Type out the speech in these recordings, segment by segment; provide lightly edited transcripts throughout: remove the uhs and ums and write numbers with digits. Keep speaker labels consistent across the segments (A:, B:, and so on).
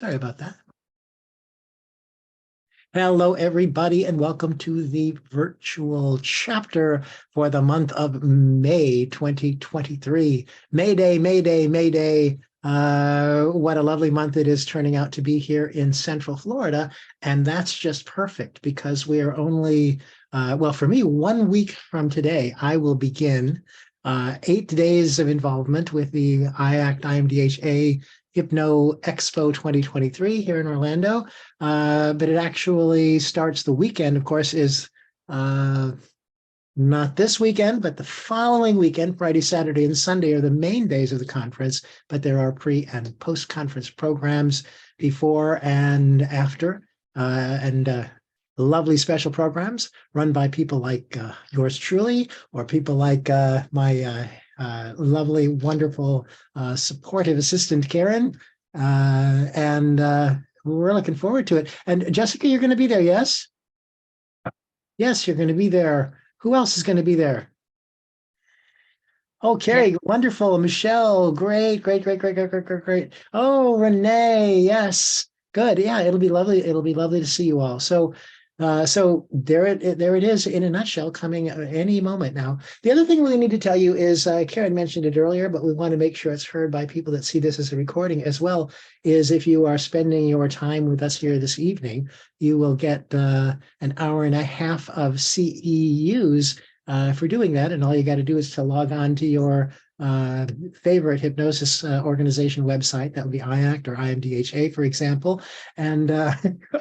A: Sorry about that. Hello, everybody, and welcome to the virtual chapter for the month of May 2023. May Day, May Day, May Day. What a lovely month it is turning out to be here in Central Florida. And that's just perfect because we are only, well, for me, 1 week from today, I will begin 8 days of involvement with the IACT IMDHA Hypno Expo 2023 here in Orlando. But it actually starts the weekend, of course, is not this weekend, but the following weekend. Friday, Saturday, and Sunday are the main days of the conference, but there are pre and post-conference programs before and after, and lovely special programs run by people like yours truly, or people like my lovely, wonderful, supportive assistant, Karen. And we're looking forward to it. And Jessica, you're going to be there, yes? Yes, you're going to be there. Who else is going to be there? Oh, Carrie, yeah. Wonderful. Michelle, great, great, great, great, great, great, great, great. Oh, Renee, yes. Good. Yeah, it'll be lovely. It'll be lovely to see you all. So there it is in a nutshell, coming any moment now. The other thing we need to tell you is, Karen mentioned it earlier, but we want to make sure it's heard by people that see this as a recording as well, is if you are spending your time with us here this evening, you will get an hour and a half of CEUs for doing that. And all you got to do is to log on to your favorite hypnosis organization website. That would be IACT or IMDHA, for example, and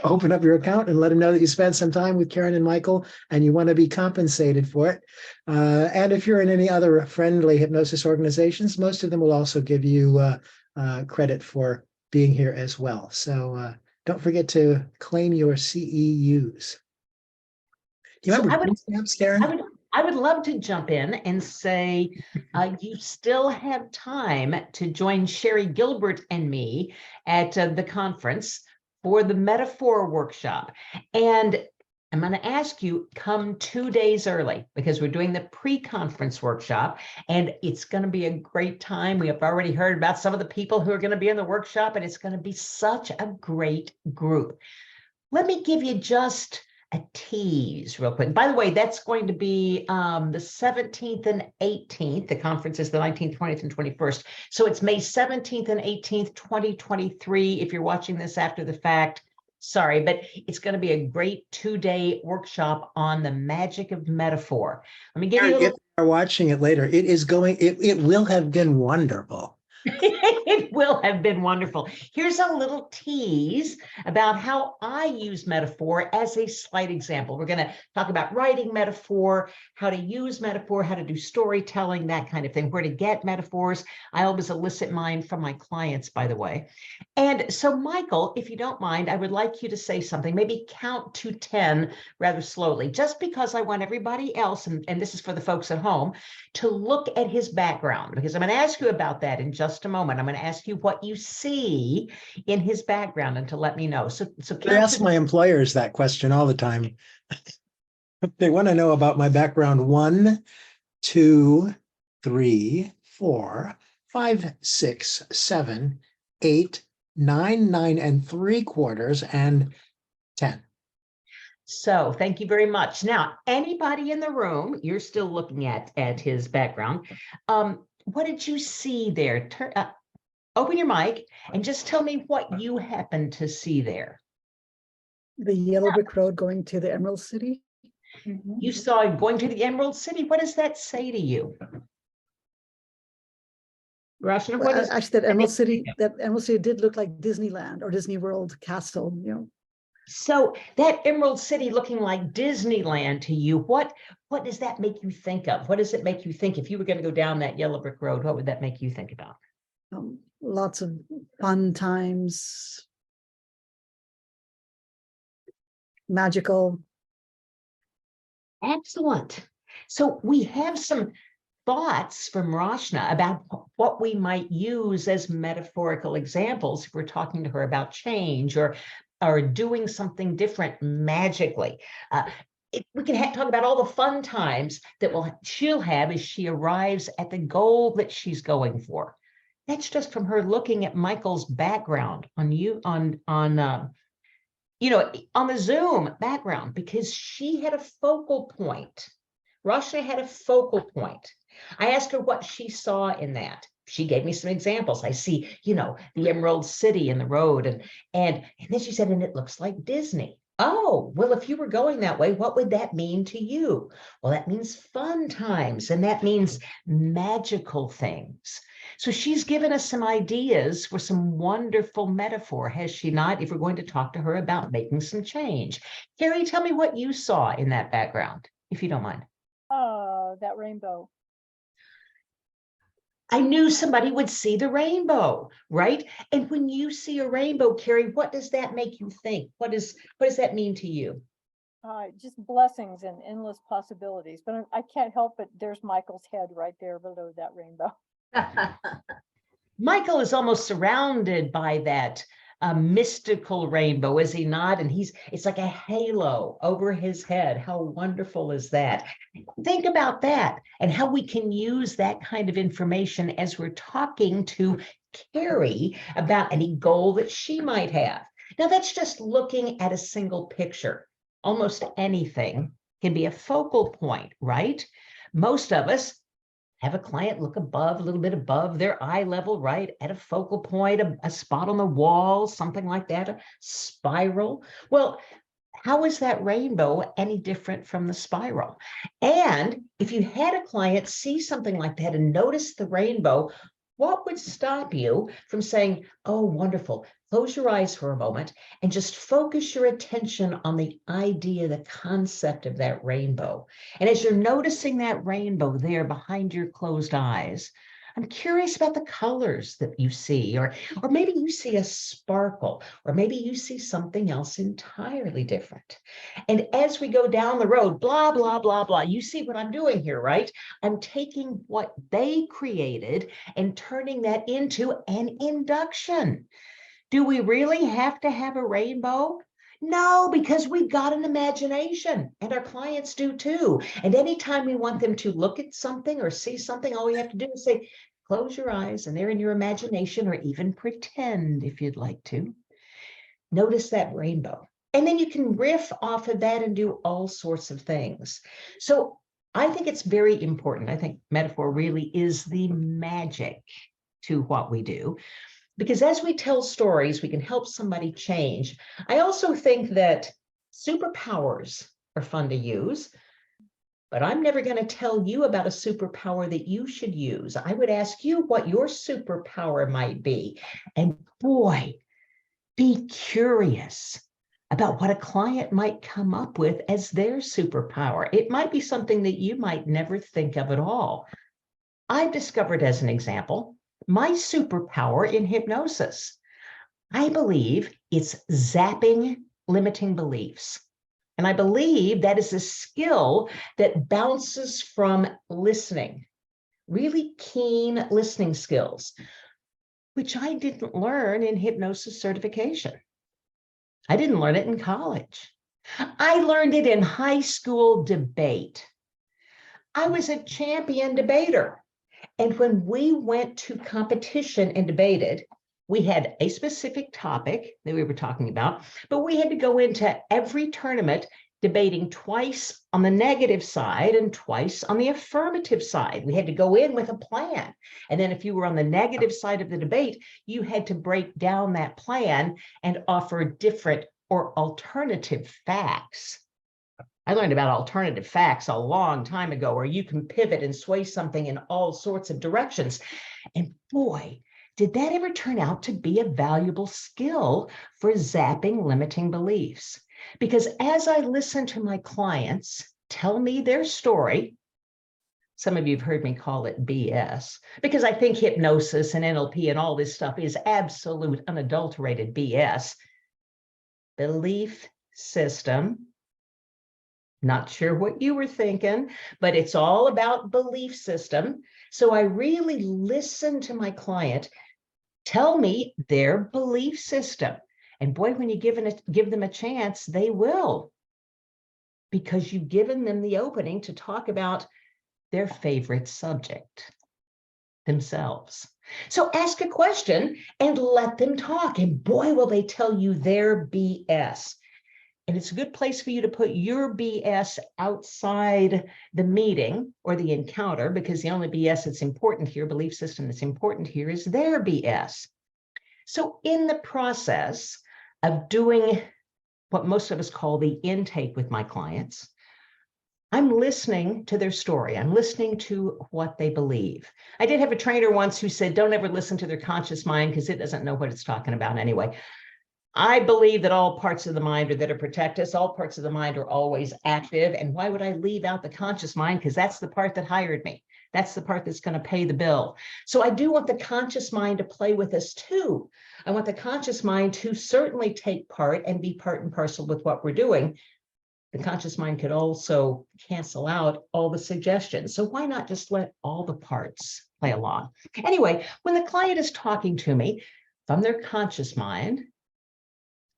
A: open up your account and let them know that you spent some time with Karen and Michael and you want to be compensated for it. And if you're in any other friendly hypnosis organizations, most of them will also give you credit for being here as well. So don't forget to claim your CEUs. Do you remember stamps, Karen?
B: I would love to jump in and say you still have time to join Sherry Gilbert and me at the conference for the Metaphor workshop. And I'm going to ask you, come 2 days early because we're doing the pre-conference workshop and it's going to be a great time. We have already heard about some of the people who are going to be in the workshop and it's going to be such a great group. Let me give you just a tease real quick. By the way, that's going to be the 17th and 18th. The conference is the 19th, 20th, and 21st. So it's May 17th and 18th, 2023. If you're watching this after the fact, sorry, but it's going to be a great 2-day workshop on the magic of metaphor. Let me give you a little...
A: If you're watching it later, it will have been wonderful.
B: It will have been wonderful. Here's a little tease about how I use metaphor as a slight example. We're going to talk about writing metaphor, how to use metaphor, how to do storytelling, that kind of thing, where to get metaphors. I always elicit mine from my clients, by the way. And so, Michael, if you don't mind, I would like you to say something, maybe count to 10 rather slowly, just because I want everybody else, and this is for the folks at home, to look at his background, because I'm going to ask you about that in just a moment. I'm going to ask you what you see in his background and to let me know. So
A: I ask my employers that question all the time. They want to know about my background. 1, 2, 3, 4, 5, 6, 7, 8, 9, 9 3/4, and 10.
B: So thank you very much. Now, anybody in the room, you're still looking at his background. What did you see there? Open your mic and just tell me what you happen to see there.
C: The yellow brick road going to the Emerald City.
B: Mm-hmm. You saw going to the Emerald City. What does that say to you? Rashna, what is
C: actually that Emerald City? That Emerald City did look like Disneyland or Disney World Castle, you know.
B: So that Emerald City looking like Disneyland to you, what does that make you think of? What does it make you think? If you were going to go down that yellow brick road, what would that make you think about?
C: Lots of fun times, magical.
B: Excellent. So we have some thoughts from Rashna about what we might use as metaphorical examples if we're talking to her about change or doing something different magically. We can talk about all the fun times that she'll have as she arrives at the goal that she's going for. That's just from her looking at Michael's background on on the Zoom background, because she had a focal point. Rashna had a focal point. I asked her what she saw in that. She gave me some examples. I see, the Emerald City in the road. And then she said, and it looks like Disney. Oh, well, if you were going that way, what would that mean to you? Well, that means fun times, and that means magical things. So she's given us some ideas for some wonderful metaphor, has she not? If we're going to talk to her about making some change. Carrie, tell me what you saw in that background, if you don't mind.
D: That rainbow.
B: I knew somebody would see the rainbow, right? And when you see a rainbow, Carrie, what does that make you think? What does that mean to you?
D: Just blessings and endless possibilities. But I can't help it. There's Michael's head right there below that rainbow.
B: Michael is almost surrounded by that mystical rainbow, is he not? And it's like a halo over his head. How wonderful is that? Think about that and how we can use that kind of information as we're talking to Carrie about any goal that she might have. Now, that's just looking at a single picture. Almost anything can be a focal point, right? Most of us have a client look above, a little bit above their eye level, right? At a focal point, a spot on the wall, something like that, a spiral. Well, how is that rainbow any different from the spiral? And if you had a client see something like that and notice the rainbow, what would stop you from saying, oh, wonderful, close your eyes for a moment and just focus your attention on the idea, the concept of that rainbow. And as you're noticing that rainbow there behind your closed eyes, I'm curious about the colors that you see, or maybe you see a sparkle, or maybe you see something else entirely different. And as we go down the road, blah, blah, blah, blah, you see what I'm doing here, right? I'm taking what they created and turning that into an induction. Do we really have to have a rainbow? No, because we've got an imagination, and our clients do too. And anytime we want them to look at something or see something, all we have to do is say, close your eyes, and they're in your imagination, or even pretend if you'd like to. Notice that rainbow. And then you can riff off of that and do all sorts of things. So I think it's very important. I think metaphor really is the magic to what we do. Because as we tell stories, we can help somebody change. I also think that superpowers are fun to use, but I'm never going to tell you about a superpower that you should use. I would ask you what your superpower might be. And boy, be curious about what a client might come up with as their superpower. It might be something that you might never think of at all. I've discovered, as an example, my superpower in hypnosis. I believe it's zapping limiting beliefs. And I believe that is a skill that bounces from listening, really keen listening skills, which I didn't learn in hypnosis certification. I didn't learn it in college. I learned it in high school debate. I was a champion debater. And when we went to competition and debated, we had a specific topic that we were talking about, but we had to go into every tournament debating twice on the negative side and twice on the affirmative side. We had to go in with a plan. And then if you were on the negative side of the debate, you had to break down that plan and offer different or alternative facts. I learned about alternative facts a long time ago, where you can pivot and sway something in all sorts of directions. And boy, did that ever turn out to be a valuable skill for zapping limiting beliefs. Because as I listen to my clients tell me their story, some of you have heard me call it BS, because I think hypnosis and NLP and all this stuff is absolute unadulterated BS. Belief system. Not sure what you were thinking, but it's all about belief system. So I really listen to my client tell me their belief system. And boy, when you give them a chance, they will. Because you've given them the opening to talk about their favorite subject. themselves. So ask a question and let them talk. And boy, will they tell you their BS. And it's a good place for you to put your BS outside the meeting or the encounter, because the only BS that's important here, belief system that's important here, is their BS. So in the process of doing what most of us call the intake with my clients, I'm listening to their story. I'm listening to what they believe. I did have a trainer once who said, don't ever listen to their conscious mind because it doesn't know what it's talking about anyway. I believe that all parts of the mind are there to protect us. All parts of the mind are always active. And why would I leave out the conscious mind? Because that's the part that hired me. That's the part that's going to pay the bill. So I do want the conscious mind to play with us too. I want the conscious mind to certainly take part and be part and parcel with what we're doing. The conscious mind could also cancel out all the suggestions. So why not just let all the parts play along? Anyway, when the client is talking to me from their conscious mind,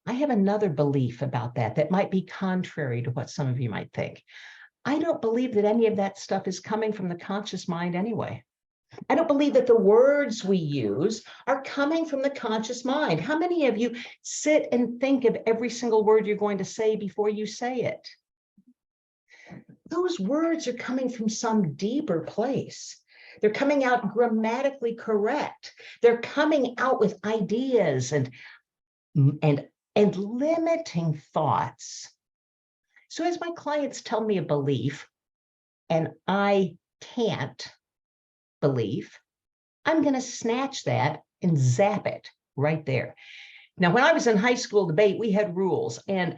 B: I have another belief about that might be contrary to what some of you might think. I don't believe that any of that stuff is coming from the conscious mind anyway. I don't believe that the words we use are coming from the conscious mind. How many of you sit and think of every single word you're going to say before you say it? Those words are coming from some deeper place. They're coming out grammatically correct. They're coming out with ideas and limiting thoughts. So as my clients tell me a belief and I can't believe, I'm going to snatch that and zap it right there. Now, when I was in high school debate, we had rules. And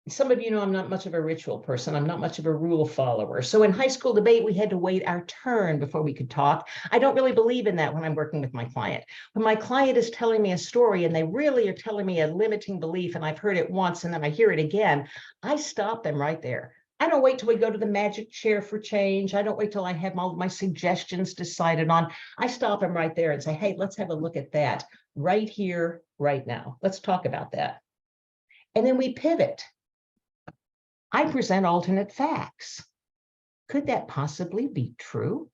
B: some of you know I'm not much of a ritual person. I'm not much of a rule follower. So in high school debate, we had to wait our turn before we could talk. I don't really believe in that when I'm working with my client. When my client is telling me a story and they really are telling me a limiting belief, and I've heard it once and then I hear it again, I stop them right there. I don't wait till we go to the magic chair for change. I don't wait till I have all of my suggestions decided on. I stop them right there and say, hey, let's have a look at that right here, right now. Let's talk about that. And then we pivot. I present alternate facts. Could that possibly be true?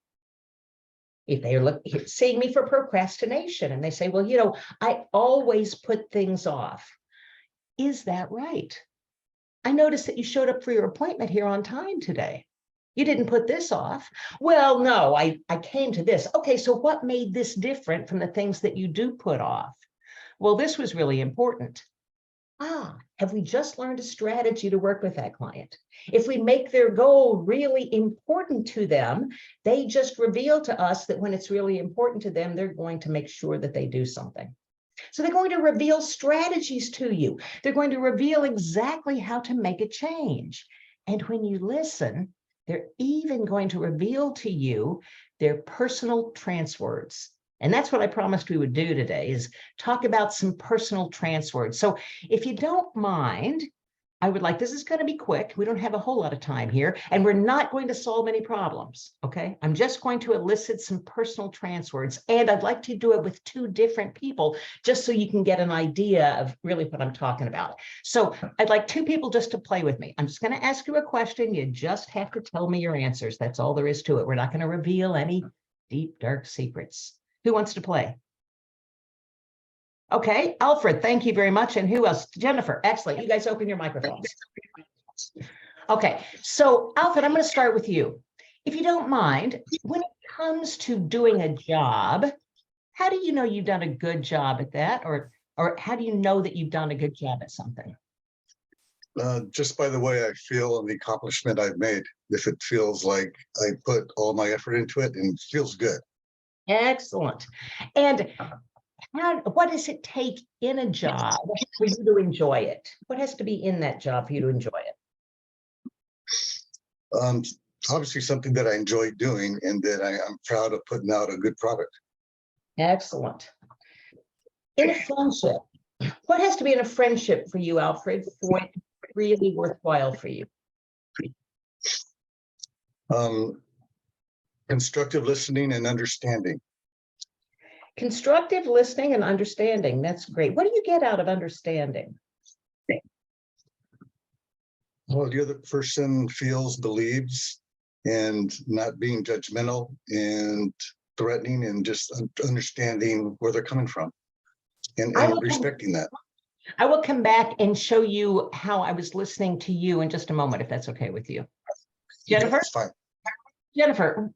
B: If they're seeing me for procrastination and they say, well, you know, I always put things off. Is that right? I noticed that you showed up for your appointment here on time today. You didn't put this off. Well, no, I came to this. Okay, so what made this different from the things that you do put off? Well, this was really important. Have we just learned a strategy to work with that client? If we make their goal really important to them, they just reveal to us that when it's really important to them, they're going to make sure that they do something. So they're going to reveal strategies to you. They're going to reveal exactly how to make a change. And when you listen, they're even going to reveal to you their personal transwords. And that's what I promised we would do today, is talk about some personal transwords. So if you don't mind, I would like, this is going to be quick. We don't have a whole lot of time here, and we're not going to solve any problems, okay? I'm just going to elicit some personal transwords, and I'd like to do it with two different people, just so you can get an idea of really what I'm talking about. So I'd like two people just to play with me. I'm just going to ask you a question. You just have to tell me your answers. That's all there is to it. We're not going to reveal any deep, dark secrets. Who wants to play? Okay, Alfred, thank you very much. And who else? Jennifer, excellent. You guys open your microphones. Okay, so Alfred, I'm going to start with you. If you don't mind, when it comes to doing a job, how do you know you've done a good job at that? Or how do you know that you've done a good job at something?
E: Just by the way I feel and the accomplishment I've made. If it feels like I put all my effort into it and it feels good. Excellent.
B: And what does it take in a job for you to enjoy it? What has to be in that job for you to enjoy it?
E: Obviously something that I enjoy doing and that I'm proud of putting out a good product.
B: Excellent. In a friendship, what has to be in a friendship for you, Alfred, for it really worthwhile for you?
E: Constructive listening and understanding.
B: Constructive listening and understanding. That's great. What do you get out of understanding?
E: Well, the other person feels, believes, and not being judgmental and threatening and just understanding where they're coming from and
B: I will come-
E: respecting that.
B: I will come back and show you how I was listening to you in just a moment, if that's okay with you. Jennifer?
E: That's fine.
B: Jennifer,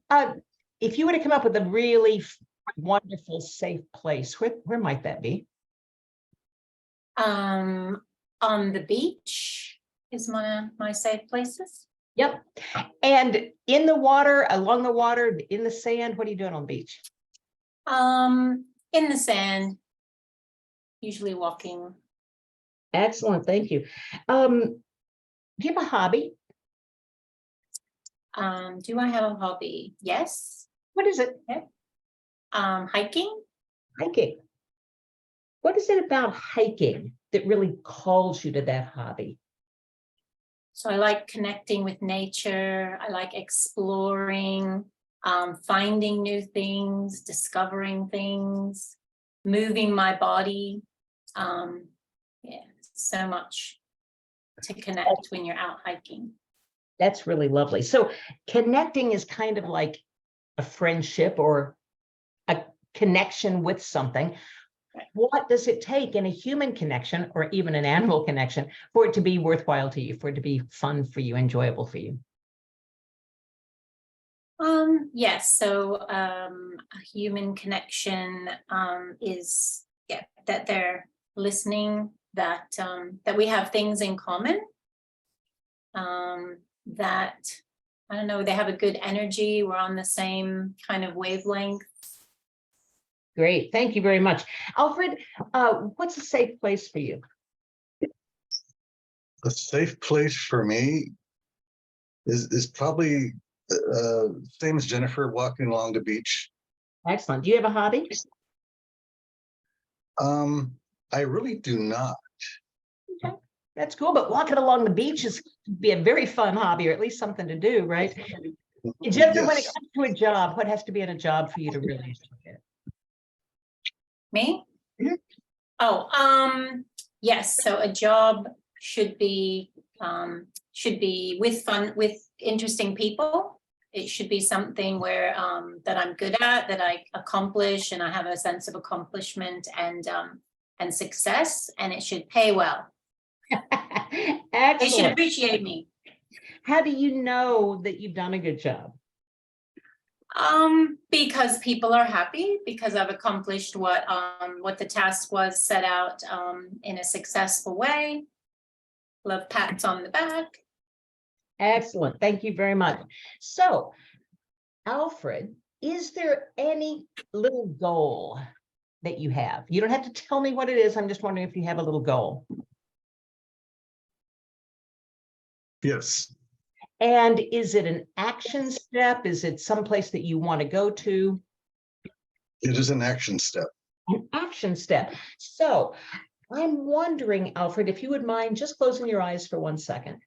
B: if you were to come up with a really wonderful, safe place, where might that be?
F: On the beach is my safe places.
B: Yep. And in the water, along the water, in the sand, what are you doing on the beach?
F: In the sand, usually walking.
B: Excellent, thank you. Do you have a hobby?
F: Do I have a hobby? Yes.
B: What is it?
F: Hiking.
B: Hiking. What is it about hiking that really calls you to that hobby?
F: So I like connecting with nature. I like exploring, finding new things, discovering things, moving my body. Yeah, so much to connect when you're out hiking.
B: That's really lovely. So connecting is kind of like a friendship or a connection with something. What does it take in a human connection or even an animal connection for it to be worthwhile to you, for it to be fun for you, enjoyable for you?
F: Yes, so a human connection is that they're listening, that we have things in common, that I don't know, they have a good energy, we're on the same kind of wavelength.
B: Great, thank you very much. Alfred, what's a safe place for you?
E: A safe place for me is probably same as Jennifer, walking along the beach.
B: Excellent. Do you have a hobby?
E: I really do not.
B: Okay, that's cool, but walking along the beach is be a very fun hobby, or at least something to do, right? And Jennifer, when it
E: Yes.
B: comes to a job, what has to be in a job for you to really enjoy it?
F: Me?
B: Mhm.
F: Oh, yes, so a job should be with fun, with interesting people. It should be something where that I'm good at, that I accomplish, and I have a sense of accomplishment and success, and it should pay well. They should
B: Excellent.
F: appreciate me.
B: How do you know that you've done a good job?
F: Because people are happy, because I've accomplished what the task was set out in a successful way. Love pats on the back.
B: Excellent. Thank you very much. So, Alfred, is there any little goal that you have? You don't have to tell me what it is. I'm just wondering if you have a little goal.
E: Yes.
B: And is it an action step? Is it someplace that you want to go to?
E: It is an action step.
B: An action step. So I'm wondering, Alfred, if you would mind just closing your eyes for 1 second.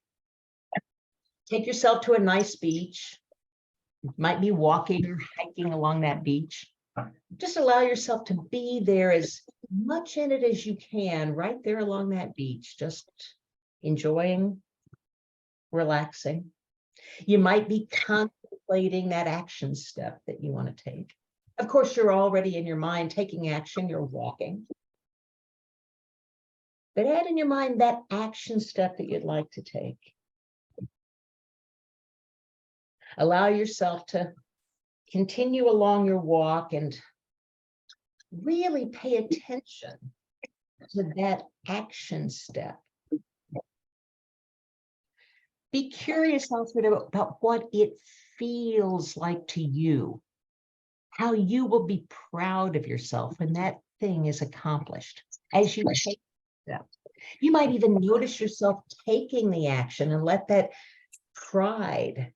B: Take yourself to a nice beach. You might be walking or hiking along that beach. Just allow yourself to be there as much in it as you can, right there along that beach, just enjoying, relaxing. You might be contemplating that action step that you want to take. Of course, you're already in your mind taking action, you're walking. But add in your mind that action step that you'd like to take. Allow yourself to continue along your walk and really pay attention to that action step. Be curious, Alfred, about what it feels like to you, how you will be proud of yourself when that thing is accomplished as you take the step. You might even notice yourself taking the action and let that pride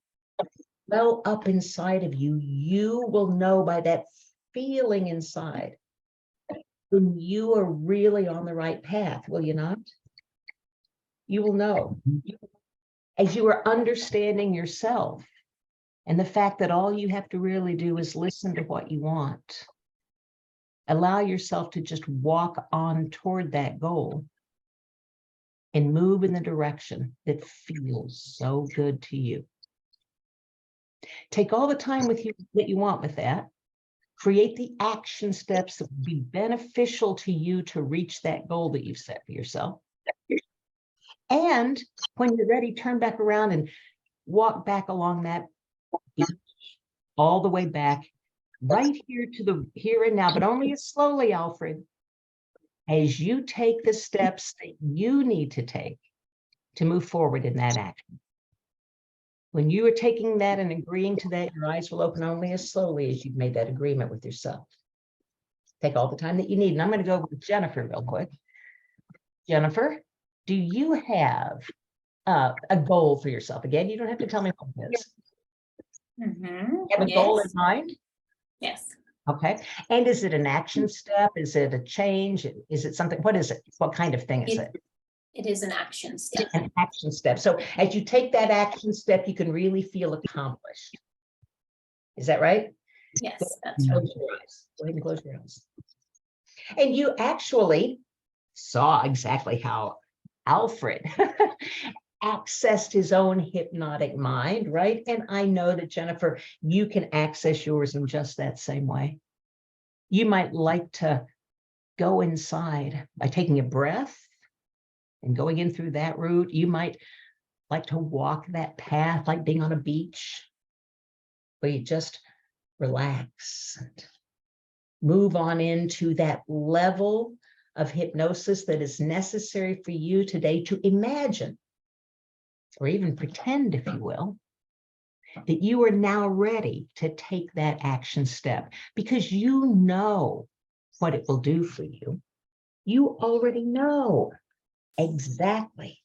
B: well up inside of you. You will know by that feeling inside when you are really on the right path, will you not? You will know. As you are understanding yourself and the fact that all you have to really do is listen to what you want. Allow yourself to just walk on toward that goal and move in the direction that feels so good to you. Take all the time with you that you want with that. Create the action steps that will be beneficial to you to reach that goal that you've set for yourself. And when you're ready, turn back around and walk back along that beach, all the way back, right here to the here and now, but only as slowly, Alfred, as you take the steps that you need to take to move forward in that action. When you are taking that and agreeing to that, your eyes will open only as slowly as you've made that agreement with yourself. Take all the time that you need. And I'm going to go over with Jennifer real quick. Jennifer, do you have a goal for yourself? Again, you don't have to tell me what it is. You have a goal in mind?
F: Yes.
B: Okay. And is it an action step? Is it a change? Is it something? What is it? What kind of thing is it?
F: It is an action step.
B: An action step. So as you take that action step, you can really feel accomplished. Is that right?
F: Yes, that's right.
B: Close your eyes. Go ahead and close your eyes. And you actually saw exactly how Alfred accessed his own hypnotic mind, right? And I know that, Jennifer, you can access yours in just that same way. You might like to go inside by taking a breath and going in through that route. You might like to walk that path like being on a beach where you just relax and move on into that level of hypnosis that is necessary for you today to imagine, or even pretend, if you will, that you are now ready to take that action step because you know what it will do for you. You already know exactly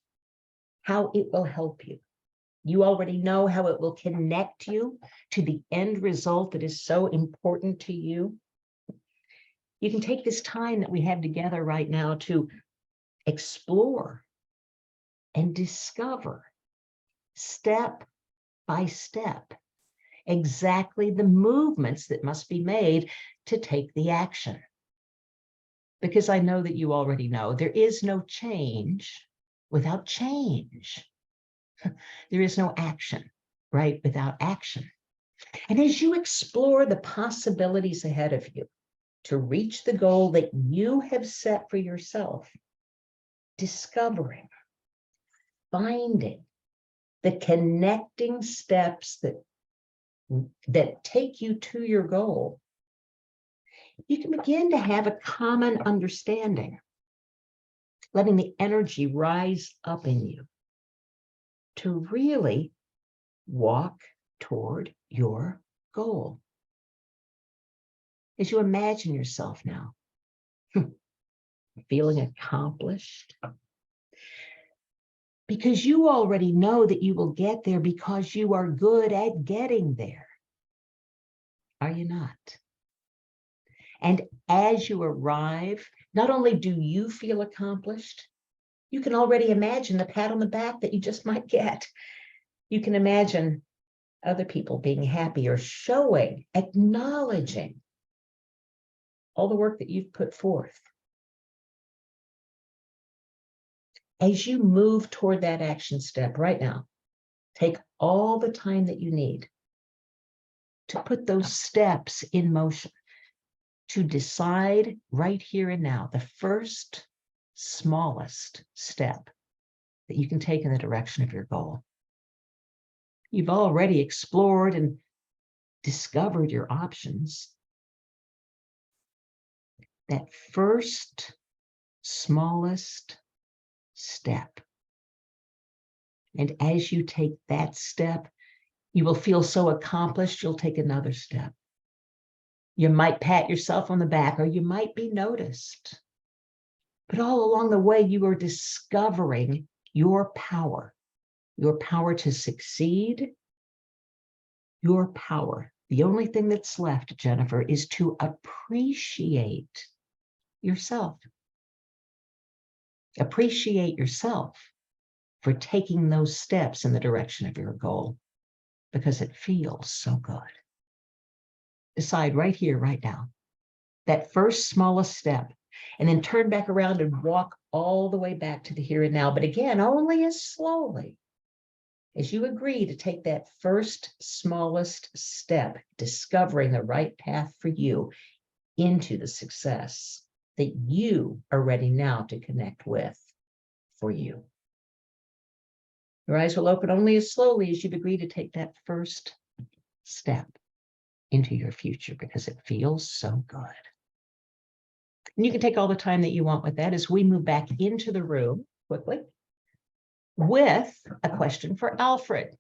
B: how it will help you. You already know how it will connect you to the end result that is so important to you. You can take this time that we have together right now to explore and discover step by step exactly the movements that must be made to take the action. Because I know that you already know there is no change without change. There is no action, right, without action. And as you explore the possibilities ahead of you to reach the goal that you have set for yourself, discovering, finding the connecting steps that take you to your goal, you can begin to have a common understanding, letting the energy rise up in you to really walk toward your goal. As you imagine yourself now, feeling accomplished, because you already know that you will get there because you are good at getting there. Are you not? And as you arrive, not only do you feel accomplished, you can already imagine the pat on the back that you just might get. You can imagine other people being happy or showing, acknowledging all the work that you've put forth. As you move toward that action step right now, take all the time that you need to put those steps in motion, to decide right here and now the first smallest step that you can take in the direction of your goal. You've already explored and discovered your options. That first smallest step. And as you take that step, you will feel so accomplished, you'll take another step. You might pat yourself on the back, or you might be noticed. But all along the way, you are discovering your power to succeed, your power. The only thing that's left, Jennifer, is to appreciate yourself. Appreciate yourself for taking those steps in the direction of your goal, because it feels so good. Decide right here, right now, that first smallest step, and then turn back around and walk all the way back to the here and now. But again, only as slowly as you agree to take that first smallest step, discovering the right path for you into the success that you are ready now to connect with for you. Your eyes will open only as slowly as you've agreed to take that first step into your future, because it feels so good. And you can take all the time that you want with that as we move back into the room quickly with a question for Alfred.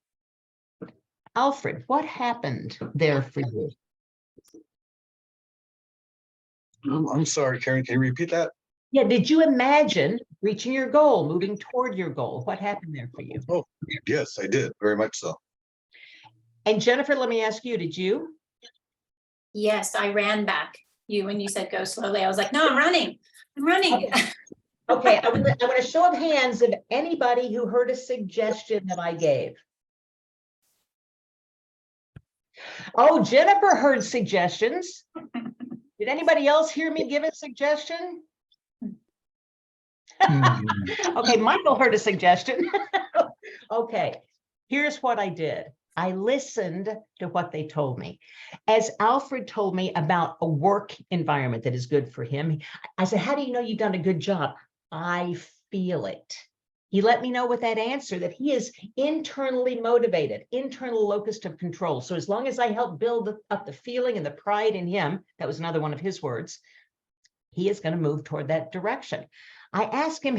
B: Alfred, what happened there for you?
E: I'm sorry, Karen, can you repeat that?
B: Yeah, did you imagine reaching your goal, moving toward your goal? What happened there for you?
E: Oh, yes, I did, very much so.
B: And Jennifer, let me ask you, did you?
F: Yes, I ran back. When you said go slowly, I was like, no, I'm running. I'm running.
B: Okay, I want a show of hands of anybody who heard a suggestion that I gave. Oh, Jennifer heard suggestions. Did anybody else hear me give a suggestion? Okay, Michael heard a suggestion. Okay, here's what I did. I listened to what they told me. As Alfred told me about a work environment that is good for him, I said, how do you know you've done a good job? I feel it. He let me know with that answer that he is internally motivated, internal locus of control. So as long as I help build up the feeling and the pride in him, that was another one of his words, he is going to move toward that direction. I asked him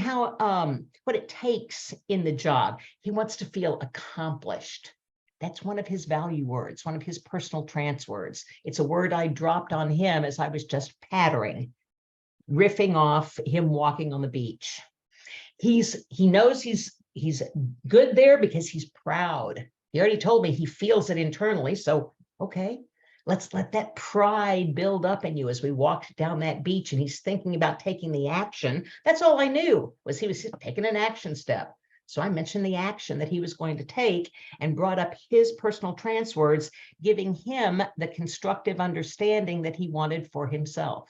B: what it takes in the job. He wants to feel accomplished. That's one of his value words, one of his personal trance words. It's a word I dropped on him as I was just pattering, riffing off him walking on the beach. He knows he's good there because he's proud. He already told me he feels it internally. So, okay, let's let that pride build up in you as we walked down that beach and he's thinking about taking the action. That's all I knew was he was taking an action step. So I mentioned the action that he was going to take and brought up his personal trance words, giving him the constructive understanding that he wanted for himself.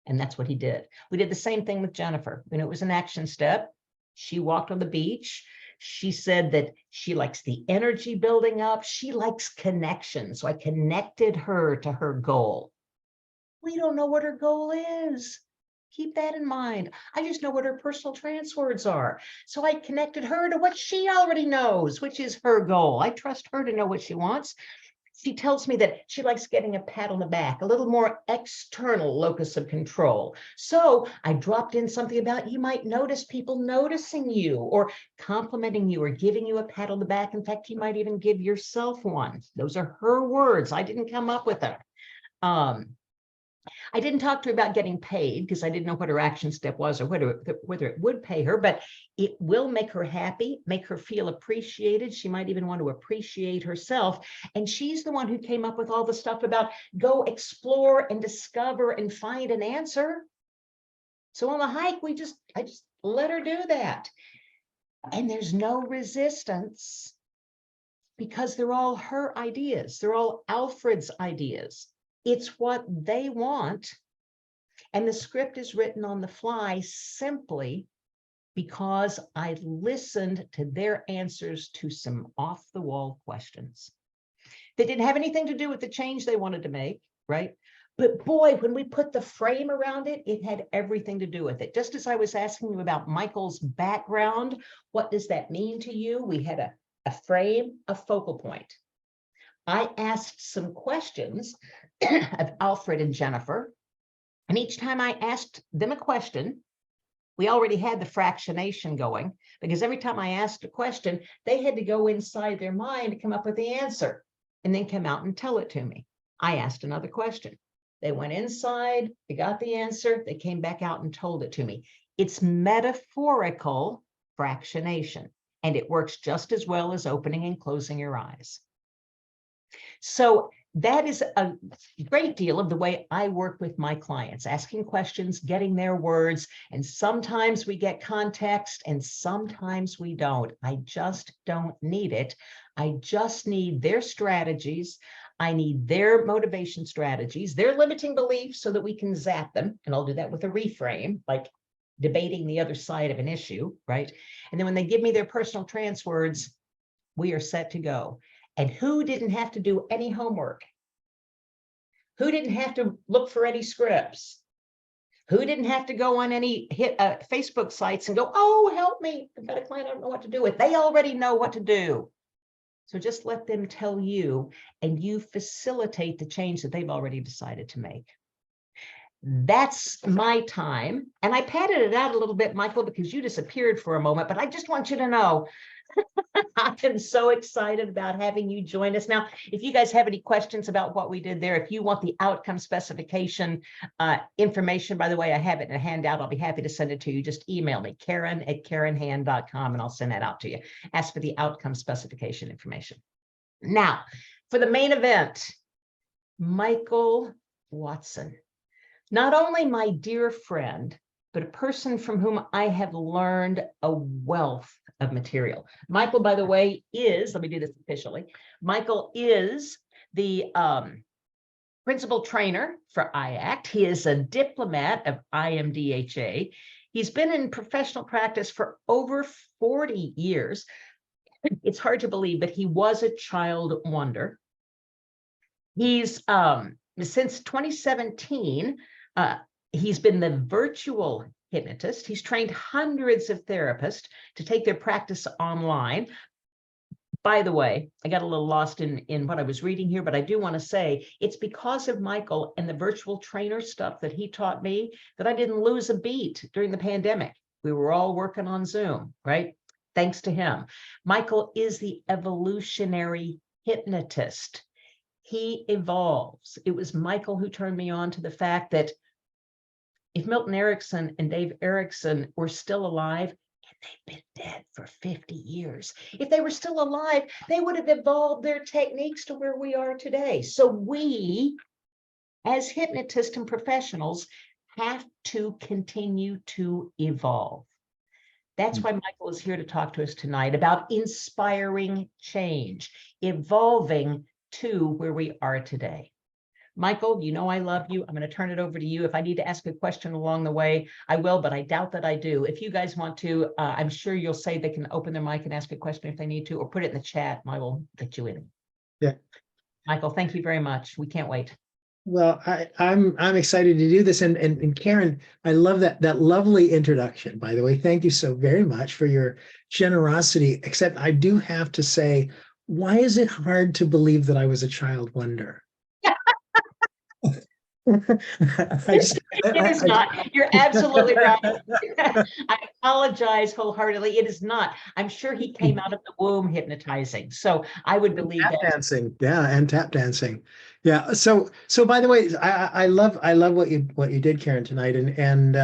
B: And that's what he did. We did the same thing with Jennifer. And it was an action step. She walked on the beach. She said that she likes the energy building up. She likes connection. So I connected her to her goal. We don't know what her goal is. Keep that in mind. I just know what her personal trance words are. So I connected her to what she already knows, which is her goal. I trust her to know what she wants. She tells me that she likes getting a pat on the back, a little more external locus of control. So I dropped in something about you might notice people noticing you or complimenting you or giving you a pat on the back. In fact, you might even give yourself one. Those are her words. I didn't come up with them. I didn't talk to her about getting paid because I didn't know what her action step was or whether it would pay her, but it will make her happy, make her feel appreciated. She might even want to appreciate herself. And she's the one who came up with all the stuff about go explore and discover and find an answer. So on the hike, I just let her do that. And there's no resistance because they're all her ideas. They're all Alfred's ideas. It's what they want. And the script is written on the fly simply because I listened to their answers to some off-the-wall questions. They didn't have anything to do with the change they wanted to make, right? But boy, when we put the frame around it, it had everything to do with it. Just as I was asking you about Michael's background, what does that mean to you? We had a frame, a focal point. I asked some questions of Alfred and Jennifer. And each time I asked them a question, we already had the fractionation going because every time I asked a question, they had to go inside their mind to come up with the answer and then come out and tell it to me. I asked another question. They went inside, they got the answer, they came back out and told it to me. It's metaphorical fractionation, and it works just as well as opening and closing your eyes. So that is a great deal of the way I work with my clients, asking questions, getting their words, and sometimes we get context and sometimes we don't. I just don't need it. I just need their strategies. I need their motivation strategies, their limiting beliefs so that we can zap them. And I'll do that with a reframe, like debating the other side of an issue, right? And then when they give me their personal trance words, we are set to go. And who didn't have to do any homework? Who didn't have to look for any scripts? Who didn't have to go on any Facebook sites and go, oh, help me, I've got a client, I don't know what to do with. They already know what to do. So just let them tell you, and you facilitate the change that they've already decided to make. That's my time. And I padded it out a little bit, Michael, because you disappeared for a moment, but I just want you to know, I've been so excited about having you join us. Now, if you guys have any questions about what we did there, if you want the outcome specification information, by the way, I have it in a handout. I'll be happy to send it to you. Just email me, Karen@KarenHand.com, and I'll send that out to you. Ask for the outcome specification information. Now, for the main event, Michael Watson. Not only my dear friend, but a person from whom I have learned a wealth of material. Michael, by the way, is, let me do this officially, Michael is the principal trainer for IACT. He is a diplomat of IMDHA. He's been in professional practice for over 40 years. It's hard to believe, but he was a child wonder. He's, since 2017, he's been the virtual hypnotist. He's trained hundreds of therapists to take their practice online. By the way, I got a little lost in what I was reading here, but I do want to say it's because of Michael and the virtual trainer stuff that he taught me that I didn't lose a beat during the pandemic. We were all working on Zoom, right? Thanks to him. Michael is the evolutionary hypnotist. He evolves. It was Michael who turned me on to the fact that if Milton Erickson and Dave Erickson were still alive, and they've been dead for 50 years, if they were still alive, they would have evolved their techniques to where we are today. So we, as hypnotists and professionals, have to continue to evolve. That's why Michael is here to talk to us tonight about inspiring change, evolving to where we are today. Michael, you know I love you. I'm going to turn it over to you. If I need to ask a question along the way, I will, but I doubt that I do. If you guys want to, I'm sure you'll say they can open their mic and ask a question if they need to, or put it in the chat and I will get you in.
A: Yeah.
B: Michael, thank you very much. We can't wait.
A: Well, I'm excited to do this. And Karen, I love that lovely introduction, by the way. Thank you so very much for your generosity. Except I do have to say, why is it hard to believe that I was a child wonder?
B: It is not. You're absolutely right. I apologize wholeheartedly. It is not. I'm sure he came out of the womb hypnotizing. So I would believe
A: tap
B: that.
A: dancing, yeah, and tap dancing, yeah. So by the way, I love what you did, Karen, tonight, and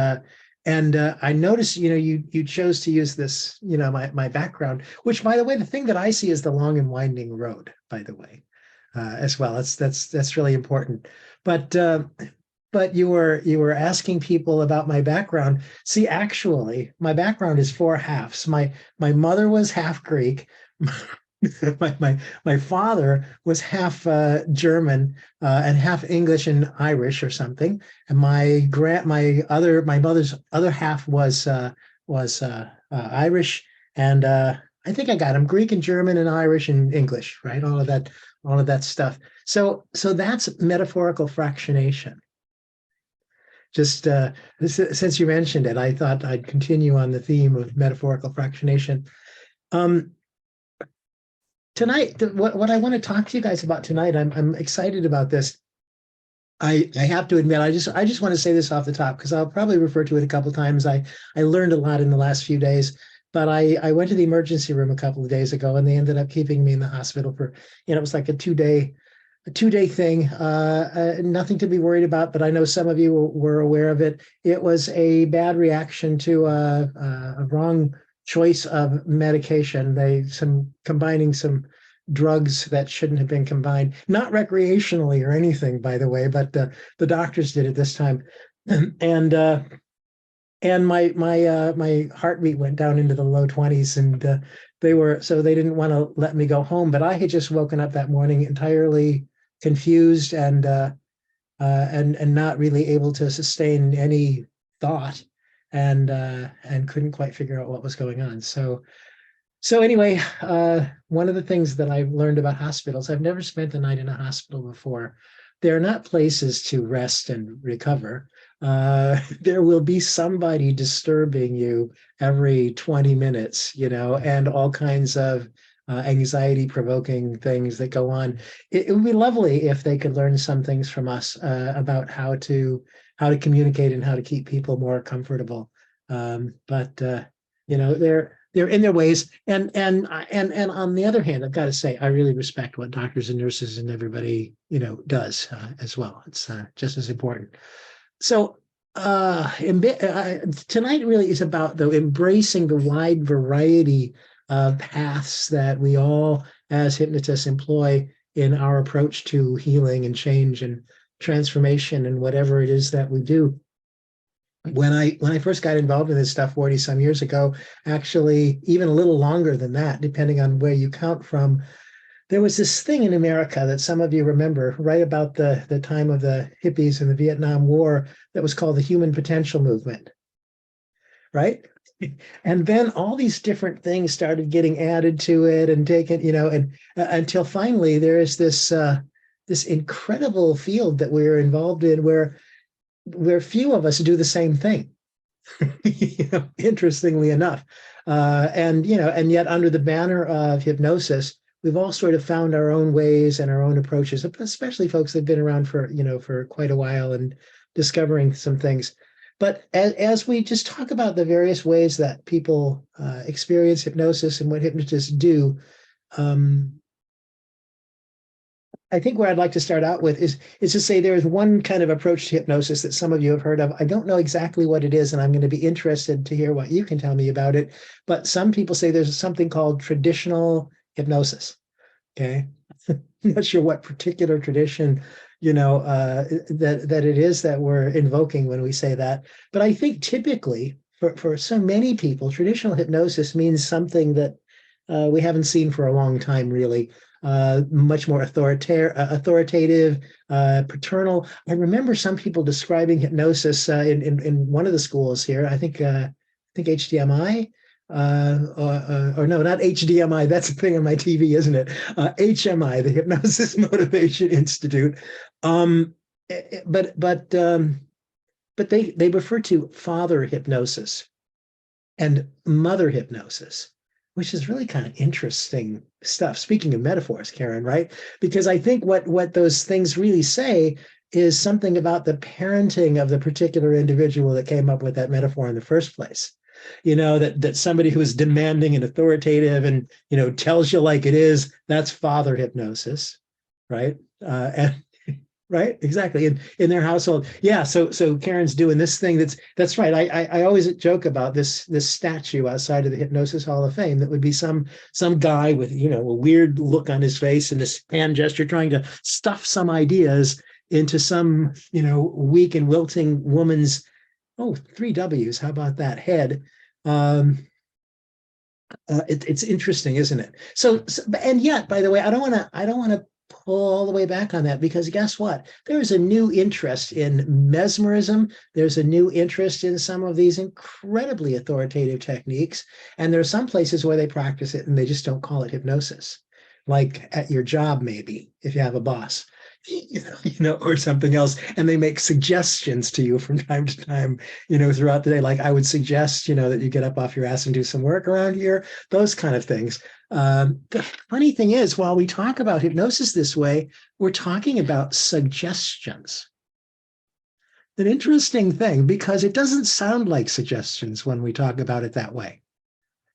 A: I noticed, you chose to use this, my background, which, by the way, the thing that I see is the long and winding road, by the way, as well. That's really important. But you were asking people about my background. See, actually, my background is 4 halves. My mother was half Greek. My father was half German and half English and Irish or something, and my mother's other half was Irish, and I think I got him Greek and German and Irish and English, right? All of that stuff. So that's metaphorical fractionation. Just since you mentioned it, I thought I'd continue on the theme of metaphorical fractionation. Tonight, what I want to talk to you guys about tonight, I'm excited about this. I have to admit, I just want to say this off the top because I'll probably refer to it a couple of times. I learned a lot in the last few days, but I went to the emergency room a couple of days ago, and they ended up keeping me in the hospital for, it was like a two-day thing. Nothing to be worried about, but I know some of you were aware of it. It was a bad reaction to a wrong choice of medication. Combining some drugs that shouldn't have been combined, not recreationally or anything, by the way, but the doctors did it this time. And my heartbeat went down into the low 20s, and they didn't want to let me go home. But I had just woken up that morning entirely confused and not really able to sustain any thought, and couldn't quite figure out what was going on. So So anyway, one of the things that I've learned about hospitals, I've never spent a night in a hospital before. They're not places to rest and recover. There will be somebody disturbing you every 20 minutes, and all kinds of anxiety provoking things that go on. It would be lovely if they could learn some things from us about how to communicate and how to keep people more comfortable. But they're in their ways. And on the other hand, I've got to say, I really respect what doctors and nurses and everybody, does as well. It's just as important. So tonight really is about though embracing the wide variety of paths that we all as hypnotists employ in our approach to healing and change and transformation and whatever it is that we do. When I first got involved in this stuff 40 some years ago, actually even a little longer than that, depending on where you count from, there was this thing in America that some of you remember right about the time of the hippies and the Vietnam War that was called the Human Potential Movement, right? And then all these different things started getting added to it and taken, and until finally there is this incredible field that we're involved in where few of us do the same thing. Interestingly enough, and yet under the banner of hypnosis, we've all sort of found our own ways and our own approaches, especially folks that've been around for quite a while and discovering some things. But as we just talk about the various ways that people experience hypnosis and what hypnotists do, I think where I'd like to start out with is to say there is one kind of approach to hypnosis that some of you have heard of. I don't know exactly what it is, and I'm going to be interested to hear what you can tell me about it. But some people say there's something called traditional hypnosis. Okay, I'm not sure what particular tradition that it is that we're invoking when we say that. But I think typically for so many people, traditional hypnosis means something that we haven't seen for a long time, really. Much more authoritative, paternal. I remember some people describing hypnosis in one of the schools here. I think HDMI, or no, not HDMI. That's a thing on my TV, isn't it? HMI, the Hypnosis Motivation Institute. But they refer to father hypnosis and mother hypnosis, which is really kind of interesting stuff. Speaking of metaphors, Karen, right? Because I think what those things really say is something about the parenting of the particular individual that came up with that metaphor in the first place. That somebody who is demanding and authoritative and, tells you like it is, that's father hypnosis, right? And right, exactly. In their household. Yeah. So Karen's doing this thing that's right. I always joke about this statue outside of the Hypnosis Hall of Fame that would be some guy with, a weird look on his face and this hand gesture trying to stuff some ideas into some, weak and wilting woman's, 3 W's. How about that head? It's interesting, isn't it? So, and yet, by the way, I don't want to pull all the way back on that, because guess what? There's a new interest in mesmerism. There's a new interest in some of these incredibly authoritative techniques. And there are some places where they practice it and they just don't call it hypnosis. Like at your job, maybe, if you have a boss, or something else. And they make suggestions to you from time to time, throughout the day. Like I would suggest, that you get up off your ass and do some work around here, those kind of things. The funny thing is, while we talk about hypnosis this way, we're talking about suggestions. An interesting thing, because it doesn't sound like suggestions when we talk about it that way.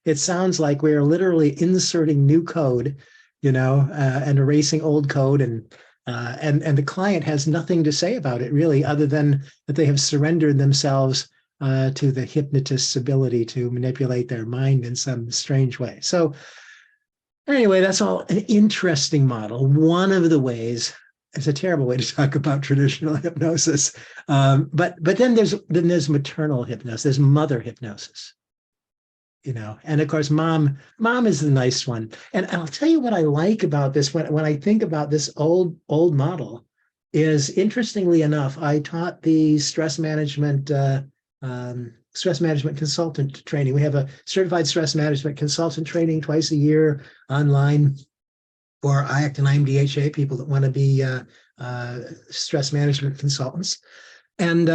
A: It sounds like we're literally inserting new code, and erasing old code, and the client has nothing to say about it really, other than that they have surrendered themselves to the hypnotist's ability to manipulate their mind in some strange way. So anyway, that's all an interesting model. One of the ways, it's a terrible way to talk about traditional hypnosis, but then there's maternal hypnosis, there's mother hypnosis. And of course, mom is the nice one. And I'll tell you what I like about this when I think about this old model is, interestingly enough, I taught the stress management stress management consultant training. We have a certified stress management consultant training twice a year online for IACT and IMDHA people that want to be stress management consultants. And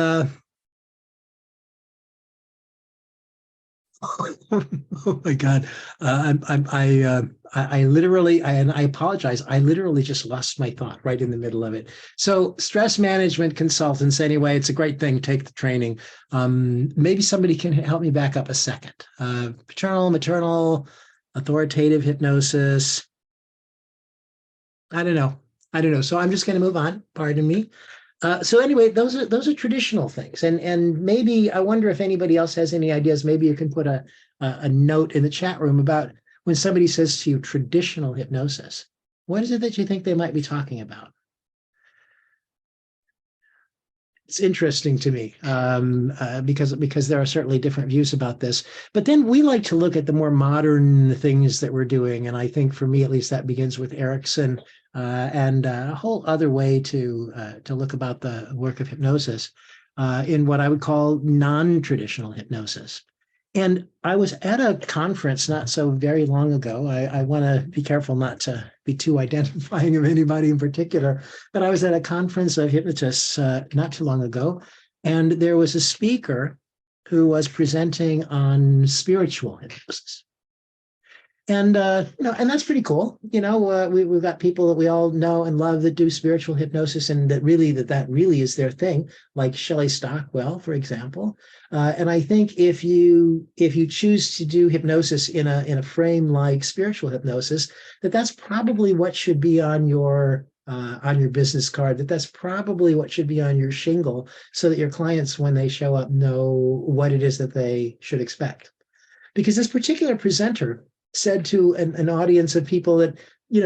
A: oh my God, I literally, and I apologize, I literally just lost my thought right in the middle of it. So stress management consultants, anyway, it's a great thing. Take the training. Maybe somebody can help me back up a second. Paternal, maternal, authoritative hypnosis. I don't know. So I'm just going to move on. Pardon me. So anyway, those are traditional things, and maybe I wonder if anybody else has any ideas. Maybe you can put a note in the chat room about when somebody says to you traditional hypnosis. What is it that you think they might be talking about? It's interesting to me because there are certainly different views about this. But then we like to look at the more modern things that we're doing, and I think for me at least that begins with Erickson and a whole other way to look about the work of hypnosis in what I would call non-traditional hypnosis. And I was at a conference not so very long ago. I want to be careful not to be too identifying of anybody in particular, but I was at a conference of hypnotists not too long ago, and there was a speaker who was presenting on spiritual hypnosis. And and that's pretty cool. We've got people that we all know and love that do spiritual hypnosis, and that really is their thing, like Shelley Stockwell, for example. And I think if you choose to do hypnosis in a frame like spiritual hypnosis, that's probably what should be on your business card. That's probably what should be on your shingle, so that your clients, when they show up, know what it is that they should expect. Because this particular presenter said to an audience of people that,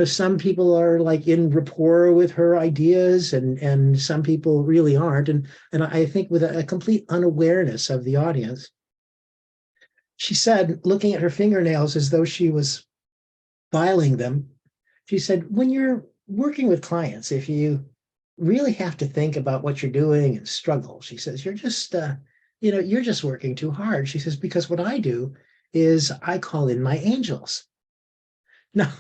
A: some people are like in rapport with her ideas and some people really aren't. And I think with a complete unawareness of the audience, she said, looking at her fingernails as though she was filing them, she said, when you're working with clients, if you really have to think about what you're doing and struggle, she says, you're just, you're just working too hard. She says, because what I do is I call in my angels. Now,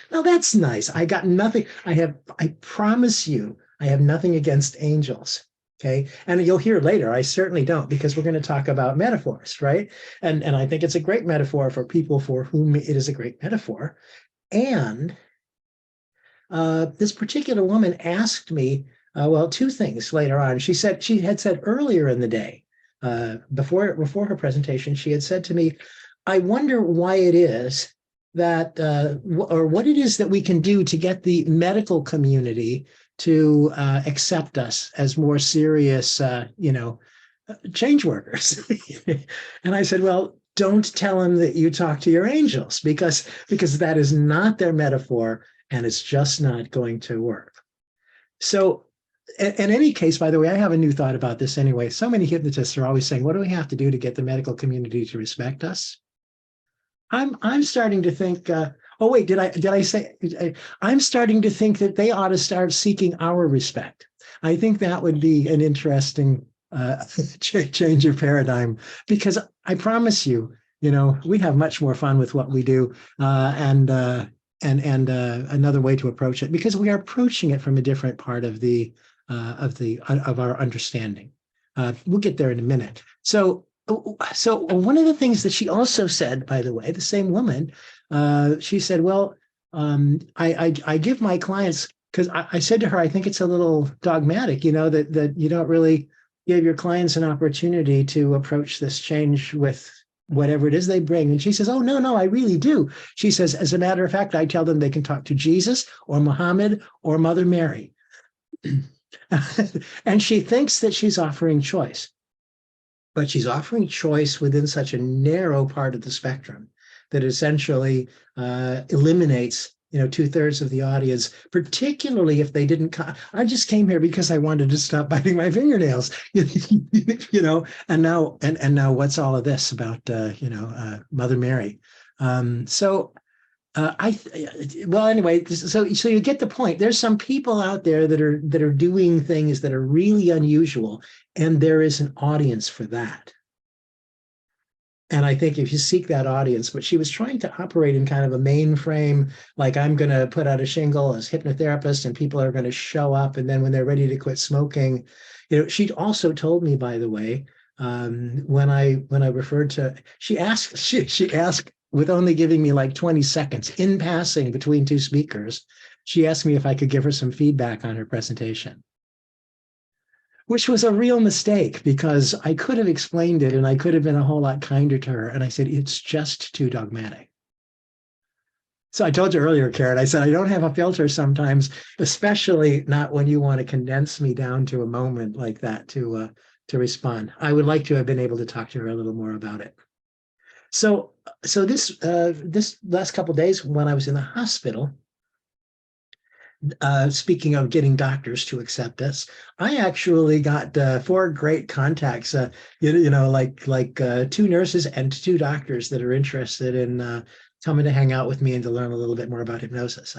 A: that's nice. I got nothing. I promise you, I have nothing against angels. Okay. And you'll hear later, I certainly don't, because we're going to talk about metaphors, right? And I think it's a great metaphor for people for whom it is a great metaphor. And this particular woman asked me, two things later on. She had said earlier in the day, before her presentation, she had said to me, I wonder why it is that, or what it is that we can do to get the medical community to accept us as more serious, change workers. And I said, well, don't tell them that you talk to your angels, because that is not their metaphor, and it's just not going to work. So in any case, by the way, I have a new thought about this anyway. So many hypnotists are always saying, what do we have to do to get the medical community to respect us? I'm starting to think, did I say, I'm starting to think that they ought to start seeking our respect. I think that would be an interesting change of paradigm, because I promise you, we have much more fun with what we do, and another way to approach it, because we are approaching it from a different part of our understanding. We'll get there in a minute. So one of the things that she also said, by the way, the same woman, she said, well, I give my clients, because I said to her, I think it's a little dogmatic, that you don't really give your clients an opportunity to approach this change with whatever it is they bring. And she says, oh, no, I really do. She says, as a matter of fact, I tell them they can talk to Jesus or Muhammad or Mother Mary. And she thinks that she's offering choice. But she's offering choice within such a narrow part of the spectrum that essentially eliminates, 2/3 of the audience, particularly if they didn't come. I just came here because I wanted to stop biting my fingernails, and now what's all of this about, Mother Mary? Anyway, so you get the point. There's some people out there that are doing things that are really unusual, and there is an audience for that. And I think if you seek that audience, but she was trying to operate in kind of a mainframe, like I'm going to put out a shingle as hypnotherapist and people are going to show up. And then when they're ready to quit smoking, she'd also told me, by the way, when I referred to, she asked with only giving me like 20 seconds in passing between two speakers, she asked me if I could give her some feedback on her presentation, which was a real mistake because I could have explained it and I could have been a whole lot kinder to her. And I said, it's just too dogmatic. So I told you earlier, Karen, I said, I don't have a filter sometimes, especially not when you want to condense me down to a moment like that to respond. I would like to have been able to talk to her a little more about it. So this last couple of days when I was in the hospital, speaking of getting doctors to accept us, I actually got 4 great contacts. Like 2 nurses and 2 doctors that are interested in coming to hang out with me and to learn a little bit more about hypnosis.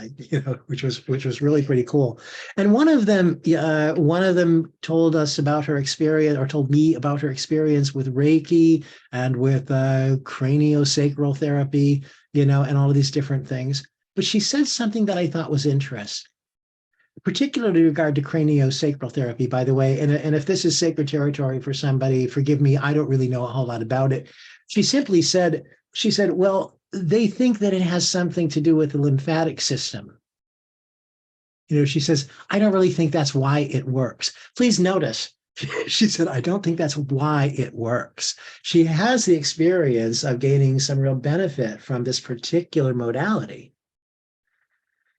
A: Which was really pretty cool. And one of them told us about her experience, or told me about her experience with Reiki and with craniosacral therapy, and all of these different things. But she said something that I thought was interesting, particularly in regard to craniosacral therapy, by the way. And if this is sacred territory for somebody, forgive me, I don't really know a whole lot about it. She said, well, they think that it has something to do with the lymphatic system. She says, I don't really think that's why it works. Please notice, she said, I don't think that's why it works. She has the experience of gaining some real benefit from this particular modality.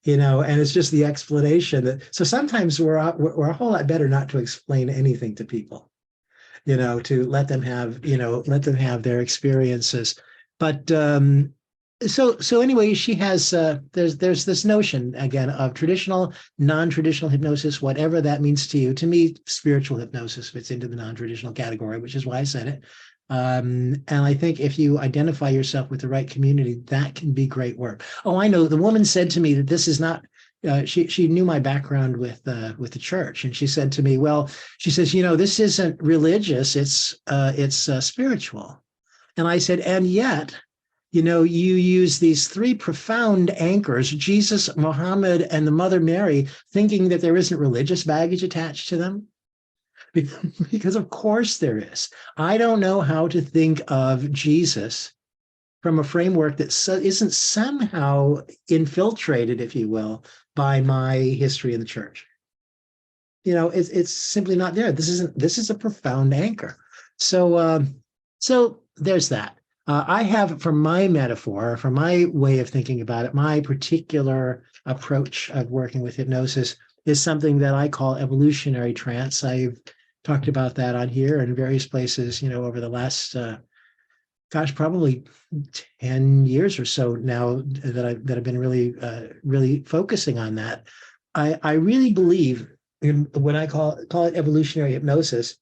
A: And it's just the explanation that, so sometimes we're a whole lot better not to explain anything to people, to let them have their experiences. But so anyway, she has there's this notion again of traditional, non-traditional hypnosis, whatever that means to you. To me, spiritual hypnosis fits into the non-traditional category, which is why I said it. And I think if you identify yourself with the right community, that can be great work. Oh, I know. The woman said to me that this is not. She knew my background with the church, and she said to me, "Well, she says, this isn't religious; it's spiritual." And I said, "And yet, you use these 3 profound anchors: Jesus, Muhammad, and the Mother Mary, thinking that there isn't religious baggage attached to them." Because of course there is. I don't know how to think of Jesus from a framework that isn't somehow infiltrated, if you will, by my history in the church. It's simply not there. This is a profound anchor. So there's that. I have, for my metaphor, for my way of thinking about it, my particular approach of working with hypnosis is something that I call evolutionary trance. I've talked about that on here and various places, over the last, probably 10 years or so now that I've been really focusing on that. I really believe in, when I call it evolutionary hypnosis,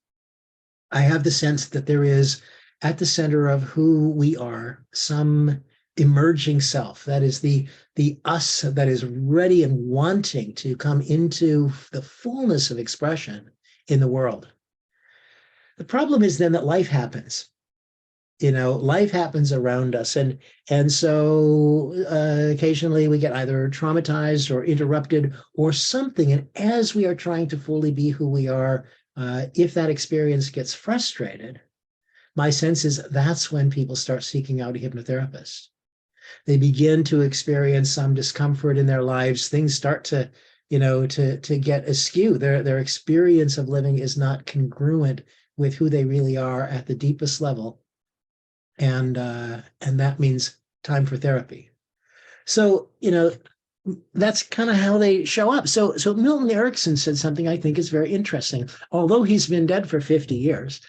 A: I have the sense that there is at the center of who we are some emerging self, that is the us that is ready and wanting to come into the fullness of expression in the world. The problem is then that life happens. Life happens around us, and so occasionally we get either traumatized or interrupted or something. And as we are trying to fully be who we are, if that experience gets frustrated, my sense is that's when people start seeking out a hypnotherapist. They begin to experience some discomfort in their lives. Things start to get askew. Their experience of living is not congruent with who they really are at the deepest level. And that means time for therapy. So, that's kind of how they show up. So Milton Erickson said something I think is very interesting. Although he's been dead for 50 years,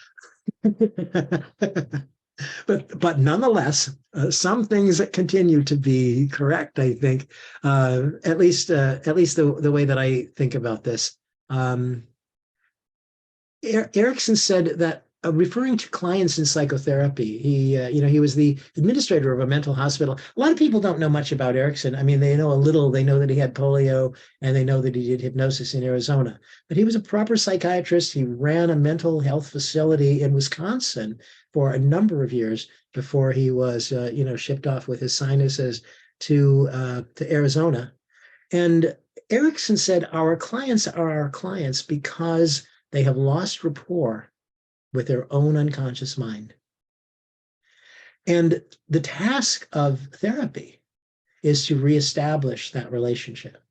A: but nonetheless, some things that continue to be correct, I think, at least the way that I think about this. Erickson said that referring to clients in psychotherapy. He was the administrator of a mental hospital. A lot of people don't know much about Erickson. I mean, they know a little. They know that he had polio, and they know that he did hypnosis in Arizona. But he was a proper psychiatrist. He ran a mental health facility in Wisconsin for a number of years before he was, shipped off with his sinuses to Arizona. And Erickson said, our clients are our clients because they have lost rapport with their own unconscious mind. And the task of therapy is to reestablish that relationship.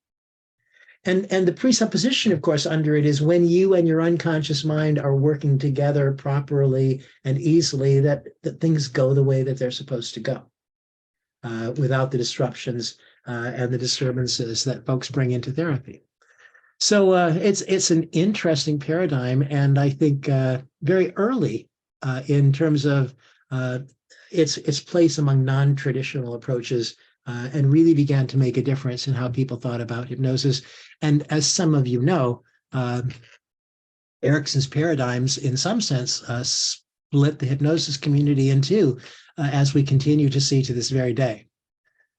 A: And the presupposition, of course, under it is when you and your unconscious mind are working together properly and easily, that things go the way that they're supposed to go, without the disruptions and the disturbances that folks bring into therapy. So it's an interesting paradigm, and I think very early in terms of its place among non-traditional approaches, and really began to make a difference in how people thought about hypnosis. And as some of you know, Erickson's paradigms, in some sense, split the hypnosis community in two, as we continue to see to this very day.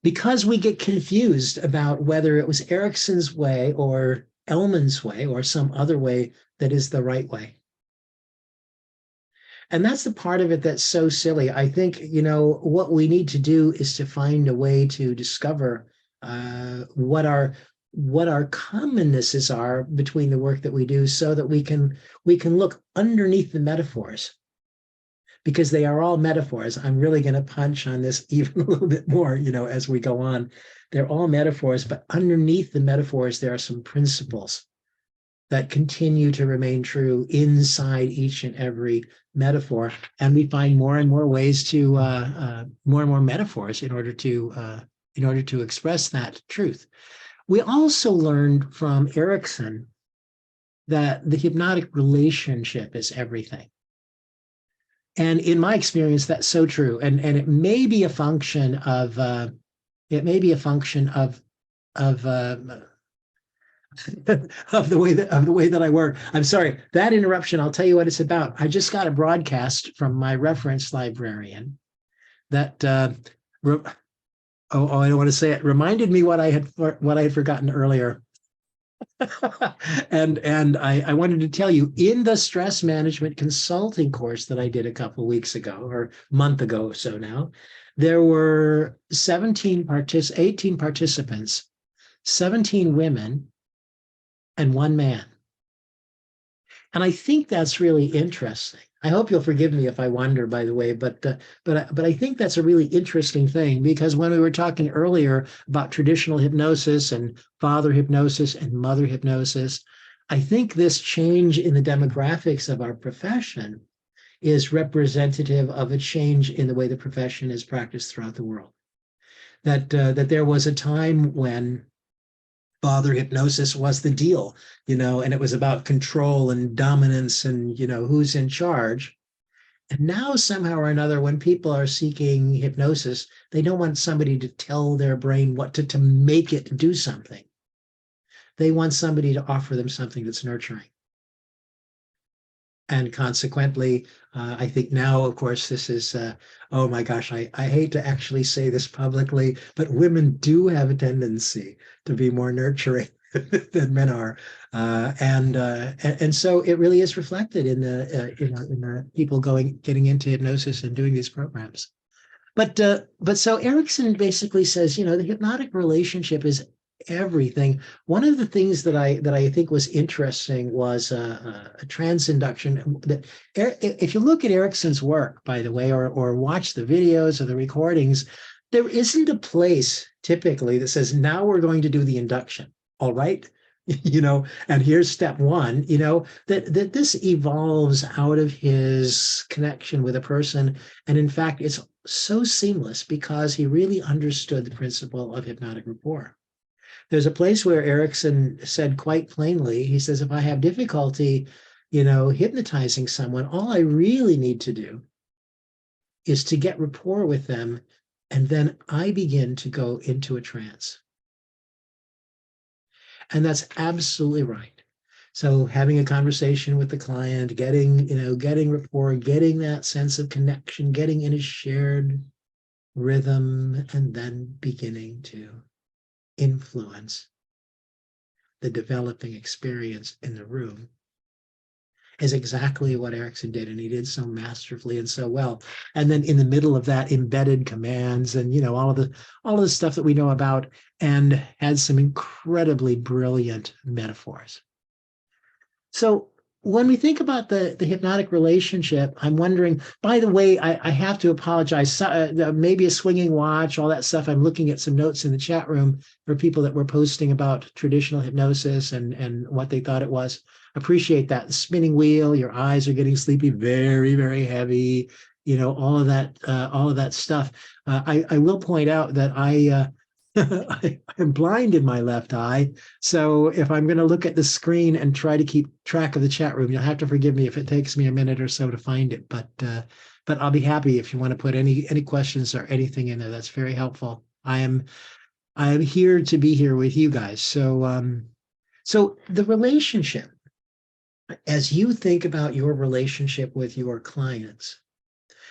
A: Because we get confused about whether it was Erickson's way or Ellman's way or some other way that is the right way. And that's the part of it that's so silly. I think, what we need to do is to find a way to discover what our commonnesses are between the work that we do, so that we can look underneath the metaphors, because they are all metaphors. I'm really going to punch on this even a little bit more, as we go on. They're all metaphors, but underneath the metaphors, there are some principles that continue to remain true inside each and every metaphor. And we find more and more ways to, more and more metaphors in order to express that truth. We also learned from Erickson that the hypnotic relationship is everything. And in my experience, that's so true. And it may be a function of of the way that I work. I'm sorry, that interruption, I'll tell you what it's about. I just got a broadcast from my reference librarian that I don't want to say it, reminded me what I had forgotten earlier. And I wanted to tell you, in the stress management consulting course that I did a couple of weeks ago, or a month ago or so now, there were 18 participants, 17 women, and 1 man. And I think that's really interesting. I hope you'll forgive me if I wander, by the way, but I think that's a really interesting thing, because when we were talking earlier about traditional hypnosis and father hypnosis and mother hypnosis, I think this change in the demographics of our profession is representative of a change in the way the profession is practiced throughout the world. That there was a time when father hypnosis was the deal, and it was about control and dominance and, who's in charge. And now somehow or another, when people are seeking hypnosis, they don't want somebody to tell their brain what to make it do something. They want somebody to offer them something that's nurturing. And consequently, I think now, of course, this is, oh my gosh, I hate to actually say this publicly, but women do have a tendency to be more nurturing than men are. And so it really is reflected in the people getting into hypnosis and doing these programs. But so Erickson basically says, the hypnotic relationship is everything. One of the things that I think was interesting was a transinduction. That if you look at Erickson's work, by the way, or watch the videos or the recordings, there isn't a place typically that says, now we're going to do the induction. All right. And here's step 1, that this evolves out of his connection with a person. And in fact, it's so seamless because he really understood the principle of hypnotic rapport. There's a place where Erickson said quite plainly, he says, if I have difficulty, hypnotizing someone, all I really need to do is to get rapport with them, and then I begin to go into a trance. And that's absolutely right. So having a conversation with the client, getting rapport, getting that sense of connection, getting in a shared rhythm, and then beginning to influence the developing experience in the room is exactly what Erickson did, and he did so masterfully and so well. And then in the middle of that, embedded commands and all of the stuff that we know about, and had some incredibly brilliant metaphors. So when we think about the hypnotic relationship, I'm wondering, by the way, I have to apologize. Maybe a swinging watch, all that stuff. I'm looking at some notes in the chat room for people that were posting about traditional hypnosis and what they thought it was. Appreciate that. The spinning wheel, your eyes are getting sleepy, very, very heavy, all of that stuff. I will point out that I'm blind in my left eye. So if I'm going to look at the screen and try to keep track of the chat room, you'll have to forgive me if it takes me a minute or so to find it. But I'll be happy if you want to put any questions or anything in there. That's very helpful. I am here to be here with you guys. So the relationship, as you think about your relationship with your clients,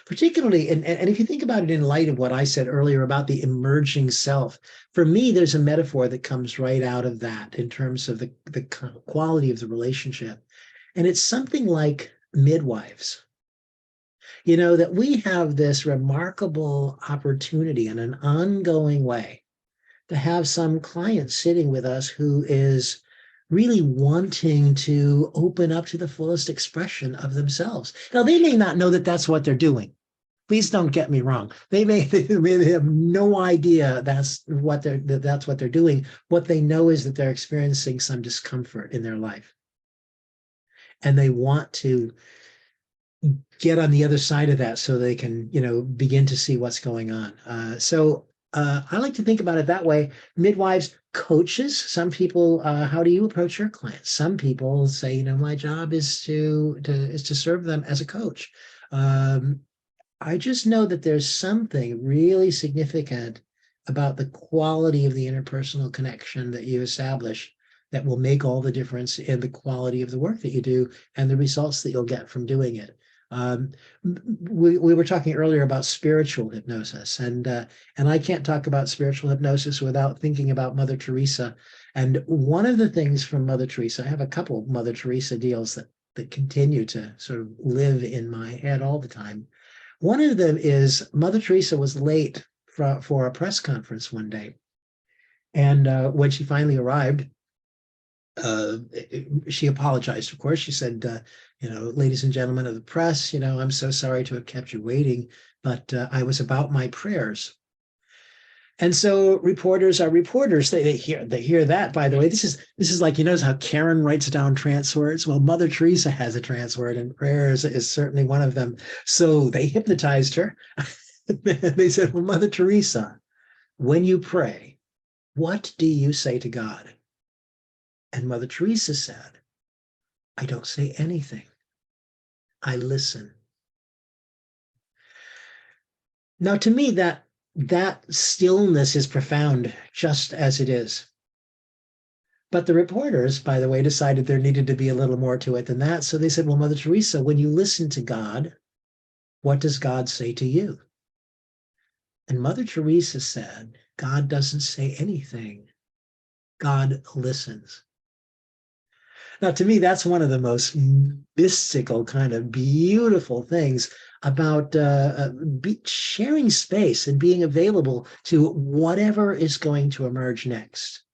A: particularly, and if you think about it in light of what I said earlier about the emerging self, for me, there's a metaphor that comes right out of that in terms of the quality of the relationship. And it's something like midwives. That we have this remarkable opportunity in an ongoing way to have some client sitting with us who is really wanting to open up to the fullest expression of themselves. Now, they may not know that that's what they're doing. Please don't get me wrong. They may have no idea that's what they're doing. What they know is that they're experiencing some discomfort in their life, and they want to get on the other side of that so they can, begin to see what's going on. So I like to think about it that way. Midwives, coaches, some people, how do you approach your clients? Some people say, my job is to serve them as a coach. I just know that there's something really significant about the quality of the interpersonal connection that you establish that will make all the difference in the quality of the work that you do and the results that you'll get from doing it. We were talking earlier about spiritual hypnosis, and I can't talk about spiritual hypnosis without thinking about Mother Teresa. And one of the things from Mother Teresa, I have a couple of Mother Teresa deals that continue to sort of live in my head all the time. One of them is Mother Teresa was late for a press conference one day, and when she finally arrived, she apologized, of course. She said, ladies and gentlemen of the press, I'm so sorry to have kept you waiting, but I was about my prayers. And so reporters are reporters. They hear that. By the way, this is like, how Karen writes down trance words. Well, Mother Teresa has a trance word, and prayers is certainly one of them. So they hypnotized her. They said, well, Mother Teresa, when you pray, what do you say to God? And Mother Teresa said, I don't say anything. I listen. Now, to me, that stillness is profound, just as it is. But the reporters, by the way, decided there needed to be a little more to it than that. So they said, well, Mother Teresa, when you listen to God, what does God say to you? And Mother Teresa said, God doesn't say anything. God listens. Now, to me, that's one of the most mystical, kind of beautiful things about sharing space and being available to whatever is going to emerge next.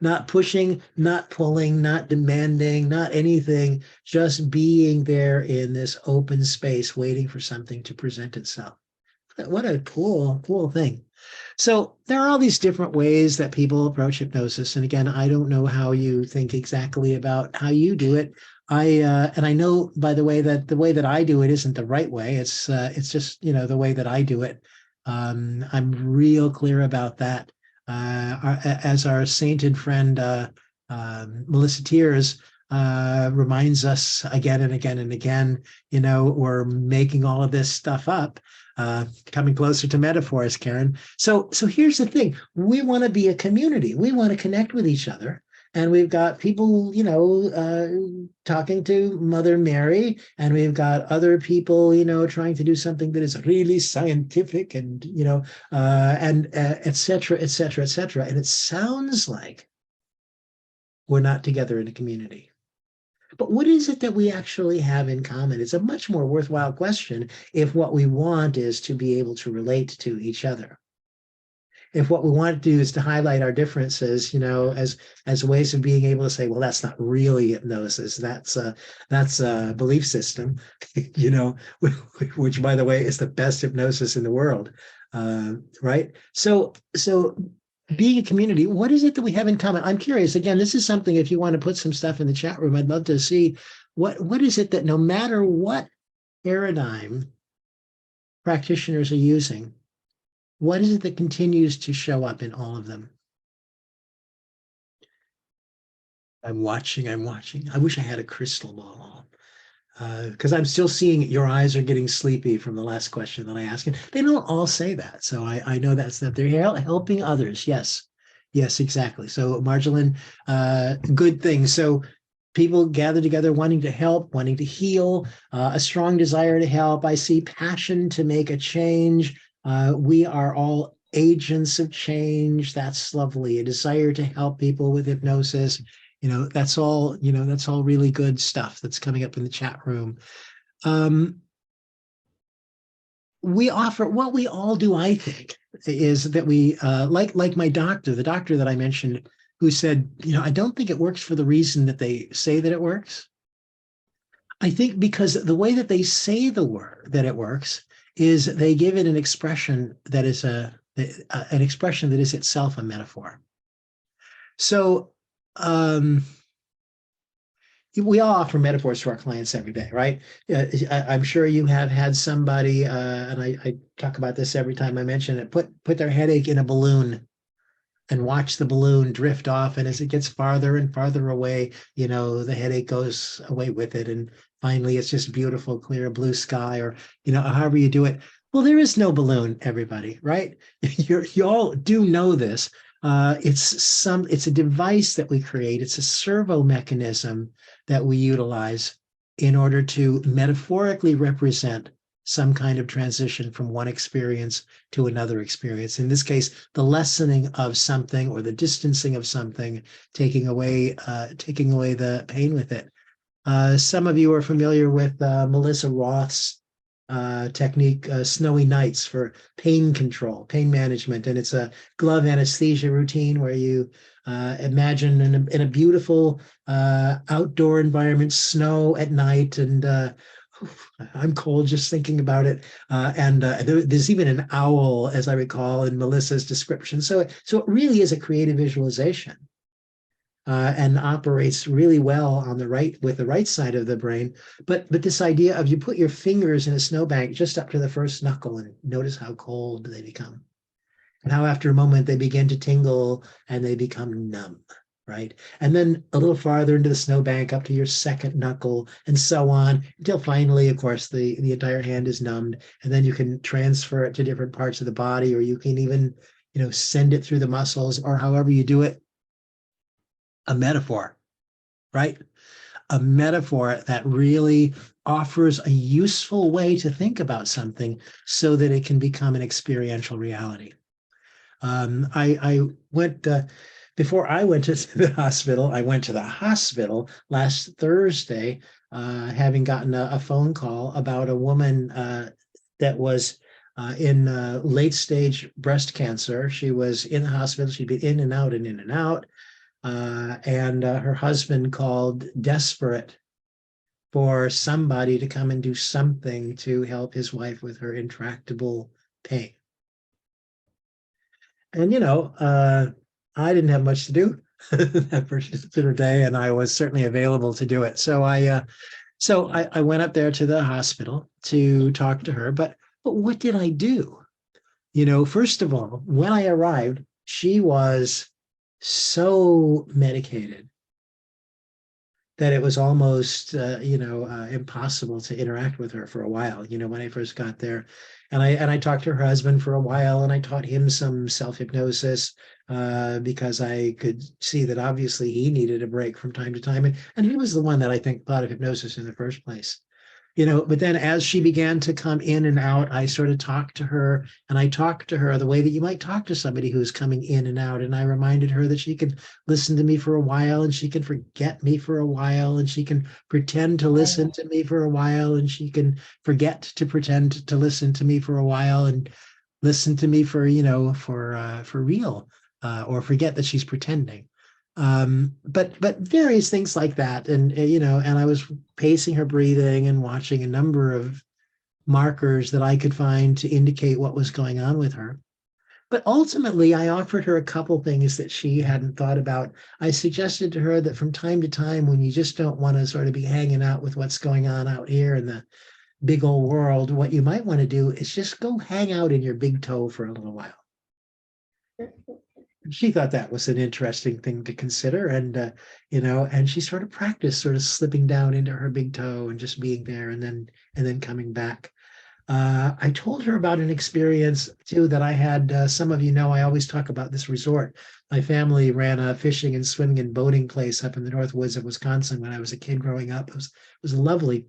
A: Not pushing, not pulling, not demanding, not anything, just being there in this open space, waiting for something to present itself. What a cool thing. So there are all these different ways that people approach hypnosis. And again, I don't know how you think exactly about how you do it. And I know, by the way, that the way that I do it isn't the right way. It's just, the way that I do it. I'm real clear about that. As our sainted friend, Melissa Tears, reminds us again and again and again, we're making all of this stuff up. Coming closer to metaphors, Karen. So here's the thing. We want to be a community. We want to connect with each other. and we've got people, talking to Mother Mary, and we've got other people, trying to do something that is really scientific, and and et cetera, et cetera, et cetera. And it sounds like we're not together in a community. But what is it that we actually have in common? It's a much more worthwhile question if what we want is to be able to relate to each other. If what we want to do is to highlight our differences, as ways of being able to say, well, that's not really hypnosis. That's a belief system, which, by the way, is the best hypnosis in the world, right? So being a community, what is it that we have in common? I'm curious. Again, this is something, if you want to put some stuff in the chat room, I'd love to see what is it that no matter what paradigm practitioners are using, what is it that continues to show up in all of them? I'm watching. I wish I had a crystal ball, because I'm still seeing your eyes are getting sleepy from the last question that I asked. And they don't all say that. So I know that they're helping others. Yes, exactly. So Marjolaine, good thing. So people gather together wanting to help, wanting to heal, a strong desire to help. I see passion to make a change. We are all agents of change. That's lovely. A desire to help people with hypnosis. That's all really good stuff that's coming up in the chat room. We offer, what we all do, I think, is that we, like my doctor, the doctor that I mentioned, who said, I don't think it works for the reason that they say that it works. I think because the way that they say the word that it works is they give it an expression that is an expression that is itself a metaphor. So we all offer metaphors to our clients every day, right? I'm sure you have had somebody, and I talk about this every time I mention it, put their headache in a balloon and watch the balloon drift off. And as it gets farther and farther away, the headache goes away with it. And finally, it's just beautiful, clear blue sky, or, however you do it. Well, there is no balloon, everybody, right? You all do know this. It's a device that we create. It's a servo mechanism that we utilize in order to metaphorically represent some kind of transition from one experience to another experience. In this case, the lessening of something or the distancing of something, taking away the pain with it. Some of you are familiar with Melissa Roth's technique, Snowy Nights, for pain control, pain management. And it's a glove anesthesia routine where you imagine in a beautiful outdoor environment, snow at night, and I'm cold just thinking about it. And there's even an owl, as I recall, in Melissa's description. So it really is a creative visualization. And operates really well with the right side of the brain. But this idea of you put your fingers in a snowbank just up to the first knuckle and notice how cold they become, and how after a moment they begin to tingle and they become numb, right? And then a little farther into the snowbank up to your second knuckle, and so on, until finally, of course, the entire hand is numbed. And then you can transfer it to different parts of the body, or you can even, send it through the muscles, or however you do it. A metaphor, right? A metaphor that really offers a useful way to think about something so that it can become an experiential reality. I went, before I went to the hospital, I went to the hospital last Thursday, having gotten a phone call about a woman that was in late stage breast cancer. She was in the hospital. She'd been in and out and in and out. And her husband called desperate for somebody to come and do something to help his wife with her intractable pain. And, I didn't have much to do that particular day, and I was certainly available to do it. So I went up there to the hospital to talk to her. But what did I do? First of all, when I arrived, she was so medicated that it was almost impossible to interact with her for a while, when I first got there. I talked to her husband for a while, and I taught him some self-hypnosis because I could see that obviously he needed a break from time to time. And he was the one that I think thought of hypnosis in the first place. But then as she began to come in and out, I sort of talked to her, and I talked to her the way that you might talk to somebody who's coming in and out. And I reminded her that she could listen to me for a while, and she can forget me for a while, and she can pretend to listen to me for a while, and she can forget to pretend to listen to me for a while, and listen to me for, for real, or forget that she's pretending. But various things like that. And I was pacing her breathing and watching a number of markers that I could find to indicate what was going on with her. But ultimately, I offered her a couple things that she hadn't thought about. I suggested to her that from time to time, when you just don't want to sort of be hanging out with what's going on out here in the big old world, what you might want to do is just go hang out in your big toe for a little while. She thought that was an interesting thing to consider. And she sort of practiced sort of slipping down into her big toe and just being there, and then coming back. I told her about an experience too that I had. Some of you know, I always talk about this resort. My family ran a fishing and swimming and boating place up in the North Woods of Wisconsin when I was a kid growing up. It was lovely.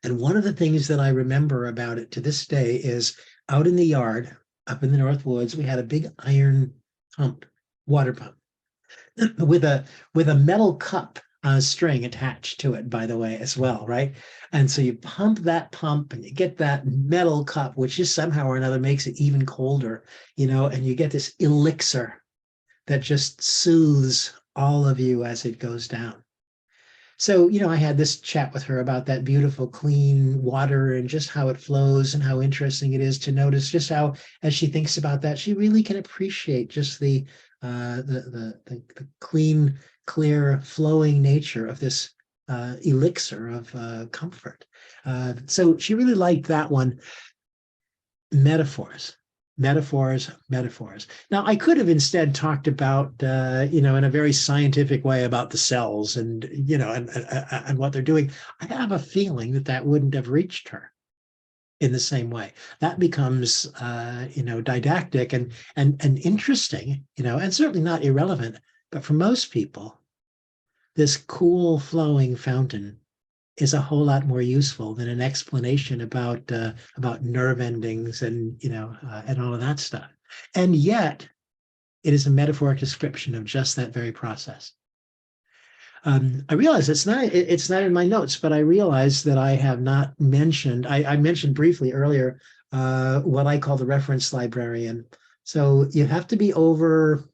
A: And one of the things that I remember about it to this day is out in the yard, up in the North Woods, we had a big iron water pump with a metal cup string attached to it, by the way, as well, right? And so you pump that pump and you get that metal cup, which just somehow or another makes it even colder, and you get this elixir that just soothes all of you as it goes down. So, I had this chat with her about that beautiful, clean water and just how it flows and how interesting it is to notice just how, as she thinks about that, she really can appreciate just the clean, clear, flowing nature of this elixir of comfort. So she really liked that one. Metaphors. Now, I could have instead talked about, in a very scientific way about the cells and, and what they're doing. I have a feeling that wouldn't have reached her in the same way. That becomes, didactic and interesting, and certainly not irrelevant. But for most people, this cool flowing fountain is a whole lot more useful than an explanation about nerve endings and and all of that stuff. And yet, it is a metaphoric description of just that very process. I realize it's not in my notes, but I realize that I have not mentioned. I mentioned briefly earlier what I call the reference librarian. So you have to be over.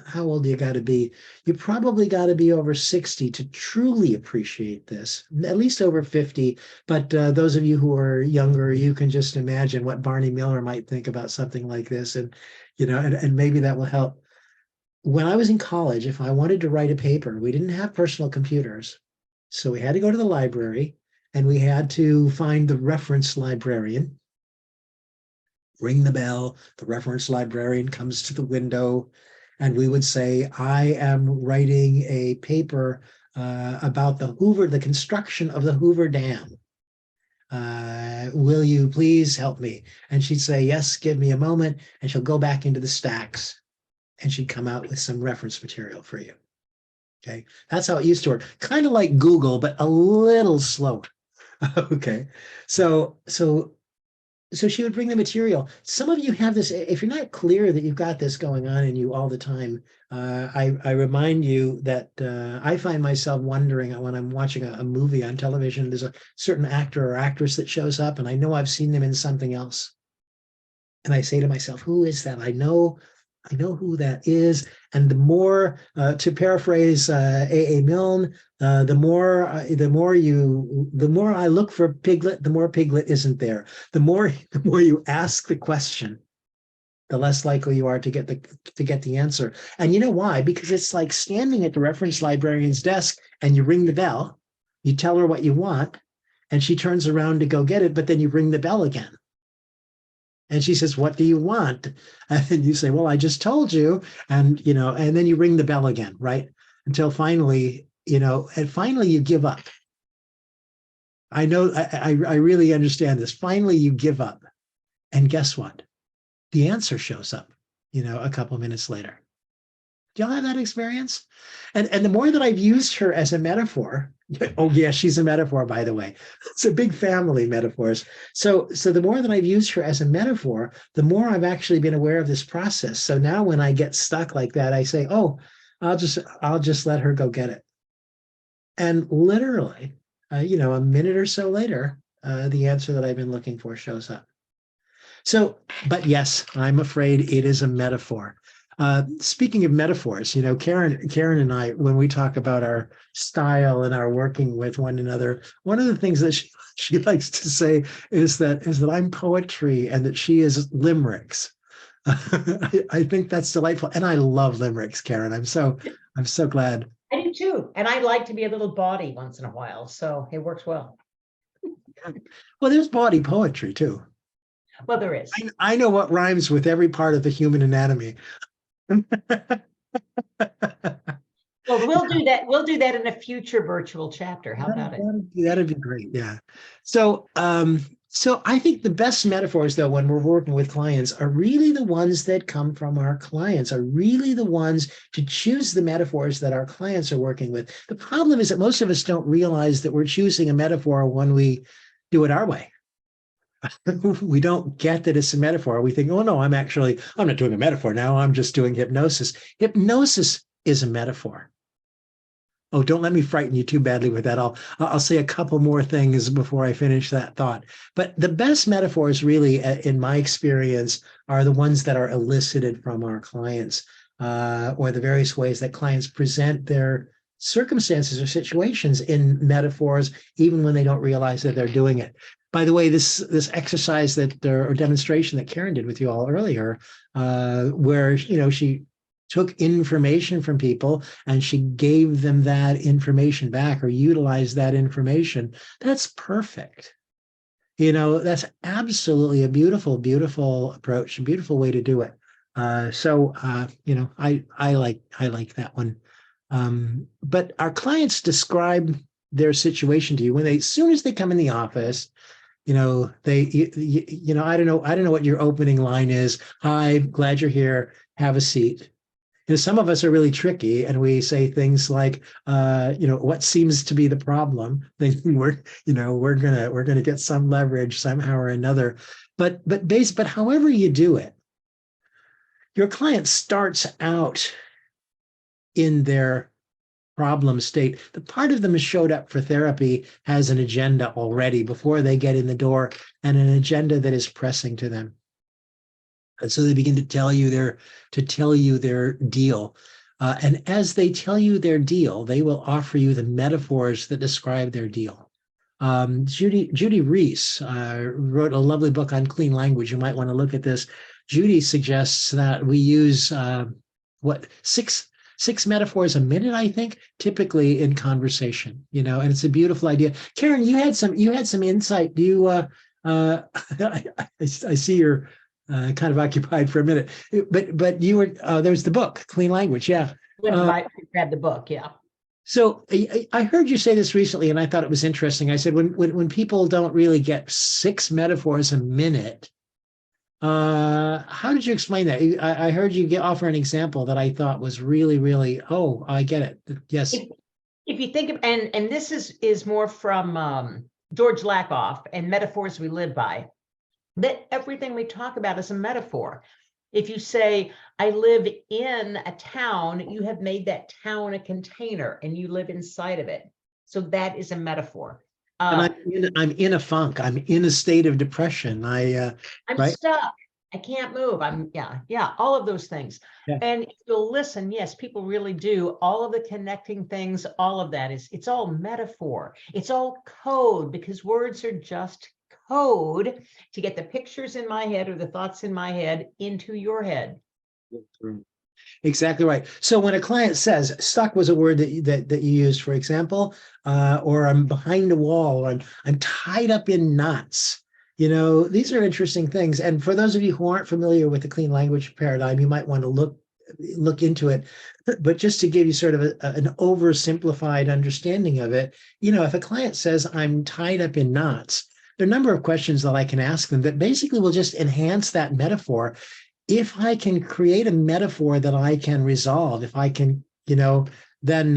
A: How old do you got to be? You probably got to be over 60 to truly appreciate this, at least over 50. But those of you who are younger, you can just imagine what Barney Miller might think about something like this. And, and maybe that will help. When I was in college, if I wanted to write a paper, we didn't have personal computers. So we had to go to the library and we had to find the reference librarian, ring the bell, the reference librarian comes to the window, and we would say, I am writing a paper about the construction of the Hoover Dam. Will you please help me? And she'd say, yes, give me a moment. And she'll go back into the stacks and she'd come out with some reference material for you. Okay, that's how it used to work. Kind of like Google, but a little slower. Okay, so she would bring the material. Some of you have this, if you're not clear that you've got this going on in you all the time, I remind you that I find myself wondering when I'm watching a movie on television, there's a certain actor or actress that shows up and I know I've seen them in something else. And I say to myself, who is that? I know who that is. And the more, to paraphrase A.A. Milne, the more I look for Piglet, the more Piglet isn't there. The more you ask the question, the less likely you are to get the answer. And you know why? Because it's like standing at the reference librarian's desk and you ring the bell, you tell her what you want, and she turns around to go get it, but then you ring the bell again. And she says, what do you want? And you say, well, I just told you. And, and then you ring the bell again, right? Until finally, and finally you give up. I know, I really understand this. Finally, you give up. And guess what? The answer shows up, a couple minutes later. Do y'all have that experience? And the more that I've used her as a metaphor, oh yeah, she's a metaphor, by the way. It's a big family, metaphors. So the more that I've used her as a metaphor, the more I've actually been aware of this process. So now when I get stuck like that, I say, oh, I'll just let her go get it. And literally, a minute or so later, the answer that I've been looking for shows up. So, but yes, I'm afraid it is a metaphor. Speaking of metaphors, Karen and I, when we talk about our style and our working with one another, one of the things that she likes to say is that I'm poetry and that she is limericks. I think that's delightful, and I love limericks, Karen. I'm so glad.
B: I do too, and I like to be a little bawdy once in a while, so it works well.
A: Well, there's bawdy poetry too.
B: Well, there is.
A: I know what rhymes with every part of the human anatomy.
B: Well, we'll do that. We'll do that in a future virtual chapter. How about it?
A: That'd be great. Yeah. So I think the best metaphors, though, when we're working with clients, are really the ones that come from our clients, are really the ones to choose the metaphors that our clients are working with. The problem is that most of us don't realize that we're choosing a metaphor when we do it our way. We don't get that it's a metaphor. We think, oh no, I'm not doing a metaphor now. I'm just doing hypnosis. Hypnosis is a metaphor. Oh, don't let me frighten you too badly with that. I'll say a couple more things before I finish that thought. But the best metaphors, really, in my experience, are the ones that are elicited from our clients, or the various ways that clients present their circumstances or situations in metaphors, even when they don't realize that they're doing it. By the way, this exercise or demonstration that Karen did with you all earlier, where she took information from people and she gave them that information back or utilized that information, that's perfect. That's absolutely a beautiful, beautiful approach, a beautiful way to do it. I like that one. But our clients describe their situation to you as soon as they come in the office. I don't know what your opening line is. Hi, glad you're here. Have a seat. Some of us are really tricky, and we say things like, what seems to be the problem? Thinking we're gonna get some leverage somehow or another. But however you do it, your client starts out in their problem state. The part of them who showed up for therapy has an agenda already before they get in the door, and an agenda that is pressing to them. And so they begin to tell you their deal. And as they tell you their deal, they will offer you the metaphors that describe their deal. Judy Reese wrote a lovely book on clean language. You might want to look at this. Judy suggests that we use six metaphors a minute, I think, typically in conversation, and it's a beautiful idea. Karen, you had some insight. Do you, I see you're kind of occupied for a minute, but you were, there's the book, Clean Language. Yeah.
B: I read the book. Yeah.
A: So I heard you say this recently, and I thought it was interesting. I said, when people don't really get 6 metaphors a minute, how did you explain that? I heard you offer an example that I thought was really, really, oh, I get it. Yes.
B: If you think of, and this is more from George Lakoff and Metaphors We Live By, that everything we talk about is a metaphor. If you say, I live in a town, you have made that town a container and you live inside of it. So that is a metaphor.
A: And I'm in a funk. I'm in a state of depression.
B: I'm
A: right?
B: stuck. I can't move. All of those things.
A: Yeah.
B: And if you'll listen, yes, people really do. All of the connecting things, all of that it's all metaphor. It's all code, because words are just code to get the pictures in my head or the thoughts in my head into your head.
A: Exactly right. So when a client says, stuck was a word that you used, for example, or I'm behind a wall, or I'm tied up in knots. These are interesting things. And for those of you who aren't familiar with the clean language paradigm, you might want to look into it. But just to give you sort of an oversimplified understanding of it, if a client says, I'm tied up in knots, there are a number of questions that I can ask them that basically will just enhance that metaphor. If I can create a metaphor that I can resolve, if I can, then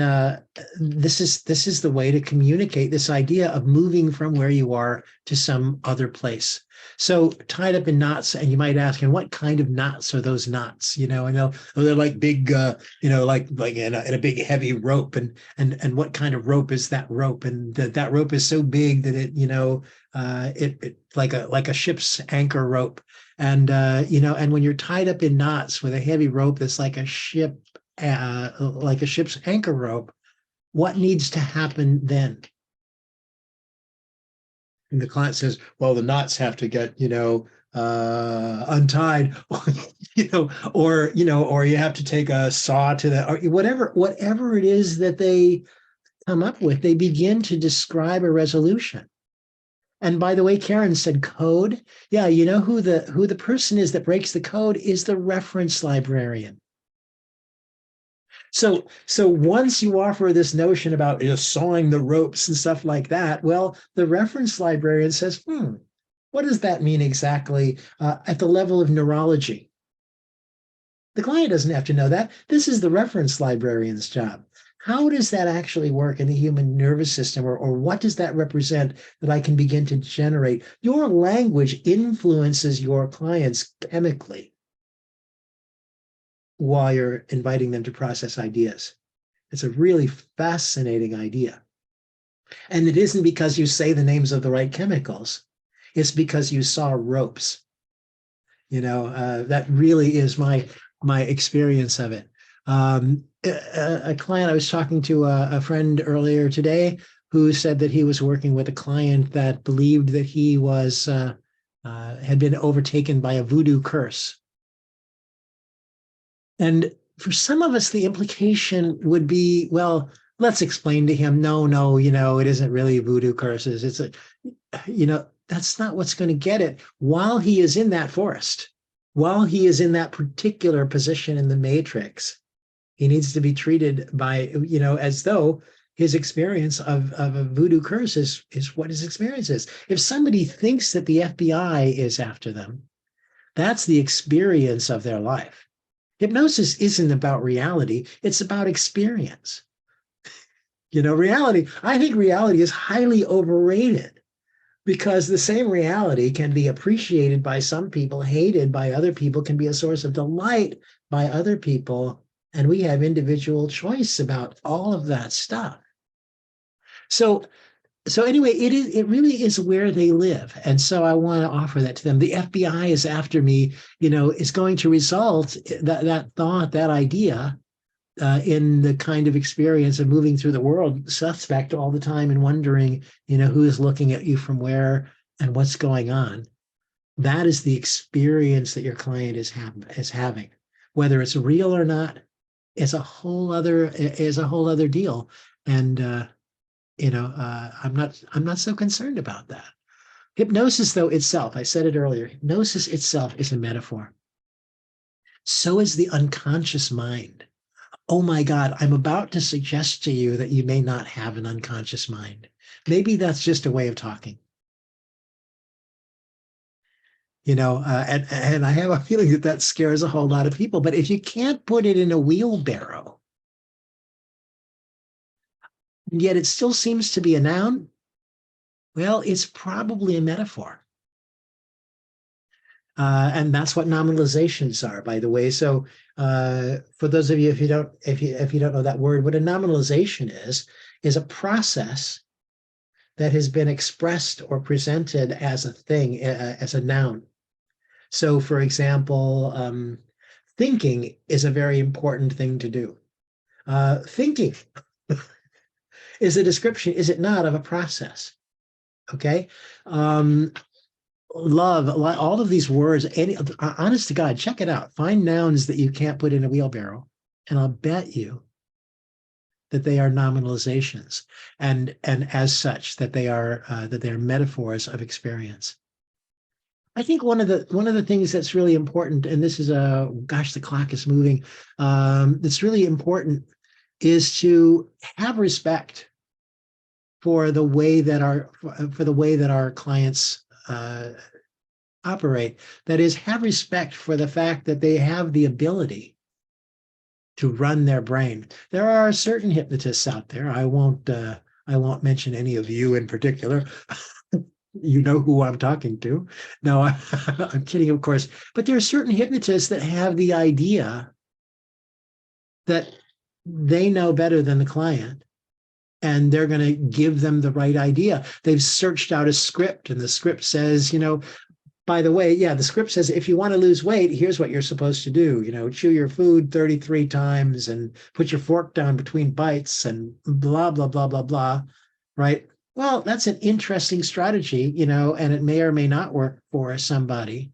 A: this is the way to communicate this idea of moving from where you are to some other place. So tied up in knots, and you might ask, and what kind of knots are those knots? They're like big, like in a big heavy rope, and what kind of rope is that rope? And that rope is so big that it like a ship's anchor rope. And and when you're tied up in knots with a heavy rope that's like a ship's anchor rope, what needs to happen then? And the client says, well, the knots have to get, untied, or you have to take a saw to that, or whatever it is that they come up with, they begin to describe a resolution. And by the way, Karen said code. Yeah, who the person is that breaks the code is the reference librarian. So once you offer this notion about sawing the ropes and stuff like that, well, the reference librarian says, what does that mean exactly at the level of neurology? The client doesn't have to know that. This is the reference librarian's job. How does that actually work in the human nervous system, or what does that represent that I can begin to generate? Your language influences your clients chemically while you're inviting them to process ideas. It's a really fascinating idea. And it isn't because you say the names of the right chemicals. It's because you saw ropes. That really is my experience of it. A client, I was talking to a friend earlier today who said that he was working with a client that believed that he was had been overtaken by a voodoo curse. And for some of us, the implication would be, well, let's explain to him, no, it isn't really voodoo curses. It's that's not what's going to get it. While he is in that forest, while he is in that particular position in the matrix, he needs to be treated by, as though his experience of a voodoo curse is what his experience is. If somebody thinks that the FBI is after them, that's the experience of their life. Hypnosis isn't about reality, it's about experience. I think reality is highly overrated, because the same reality can be appreciated by some people, hated by other people, can be a source of delight by other people, and we have individual choice about all of that stuff. So anyway, it really is where they live. And so I want to offer that to them. The FBI is after me, is going to result that thought, that idea in the kind of experience of moving through the world suspect all the time and wondering, who is looking at you from where and what's going on. That is the experience that your client is having. Whether it's real or not is a whole other deal. And I'm not so concerned about that. Hypnosis, though, itself, I said it earlier, hypnosis itself is a metaphor. So is the unconscious mind. Oh my God, I'm about to suggest to you that you may not have an unconscious mind. Maybe that's just a way of talking. And I have a feeling that scares a whole lot of people. But if you can't put it in a wheelbarrow, and yet it still seems to be a noun, well, it's probably a metaphor. And that's what nominalizations are, by the way. So for those of you, if you don't know that word, what a nominalization is a process that has been expressed or presented as a thing, as a noun. So for example, thinking is a very important thing to do. Thinking is a description, is it not, of a process? Okay. Love, all of these words, honest to God, check it out. Find nouns that you can't put in a wheelbarrow, and I'll bet you that they are nominalizations, and as such, that they are metaphors of experience. I think one of the things that's really important, and this is gosh, the clock is moving. That's really important is to have respect for the way that our clients operate. That is, have respect for the fact that they have the ability to run their brain. There are certain hypnotists out there. I won't mention any of you in particular. You know who I'm talking to. No, I'm kidding, of course. But there are certain hypnotists that have the idea that they know better than the client, and they're going to give them the right idea. They've searched out a script, and the script says, by the way, yeah, the script says, if you want to lose weight, here's what you're supposed to do. Chew your food 33 times and put your fork down between bites and blah, blah, blah, blah, blah. Right? Well, that's an interesting strategy, and it may or may not work for somebody.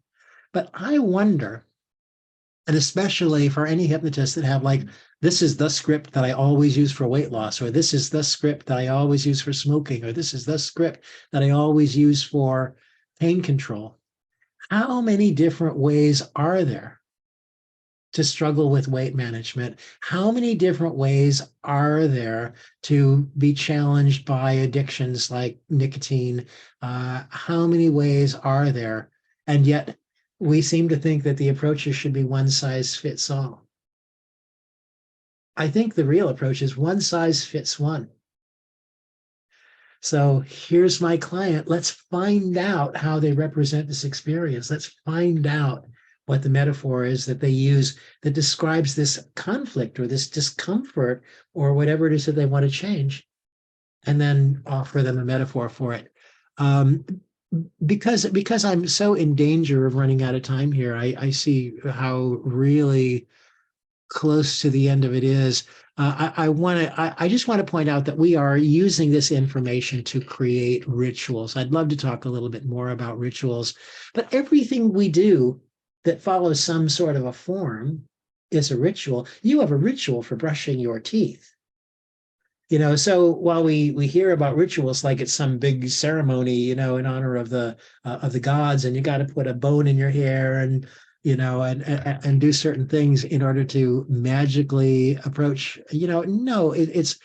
A: But I wonder, and especially for any hypnotists that have this is the script that I always use for weight loss, or this is the script that I always use for smoking, or this is the script that I always use for pain control. How many different ways are there to struggle with weight management? How many different ways are there to be challenged by addictions like nicotine? How many ways are there? And yet we seem to think that the approaches should be one size fits all. I think the real approach is one size fits one. So here's my client. Let's find out how they represent this experience. Let's find out what the metaphor is that they use that describes this conflict or this discomfort or whatever it is that they want to change, and then offer them a metaphor for it. Because I'm so in danger of running out of time here, I see how really close to the end of it is. I just want to point out that we are using this information to create rituals. I'd love to talk a little bit more about rituals, but everything we do that follows some sort of a form is a ritual. You have a ritual for brushing your teeth. So while we hear about rituals like it's some big ceremony, in honor of the gods, and you got to put a bone in your hair and and do certain things in order to magically approach, no, it's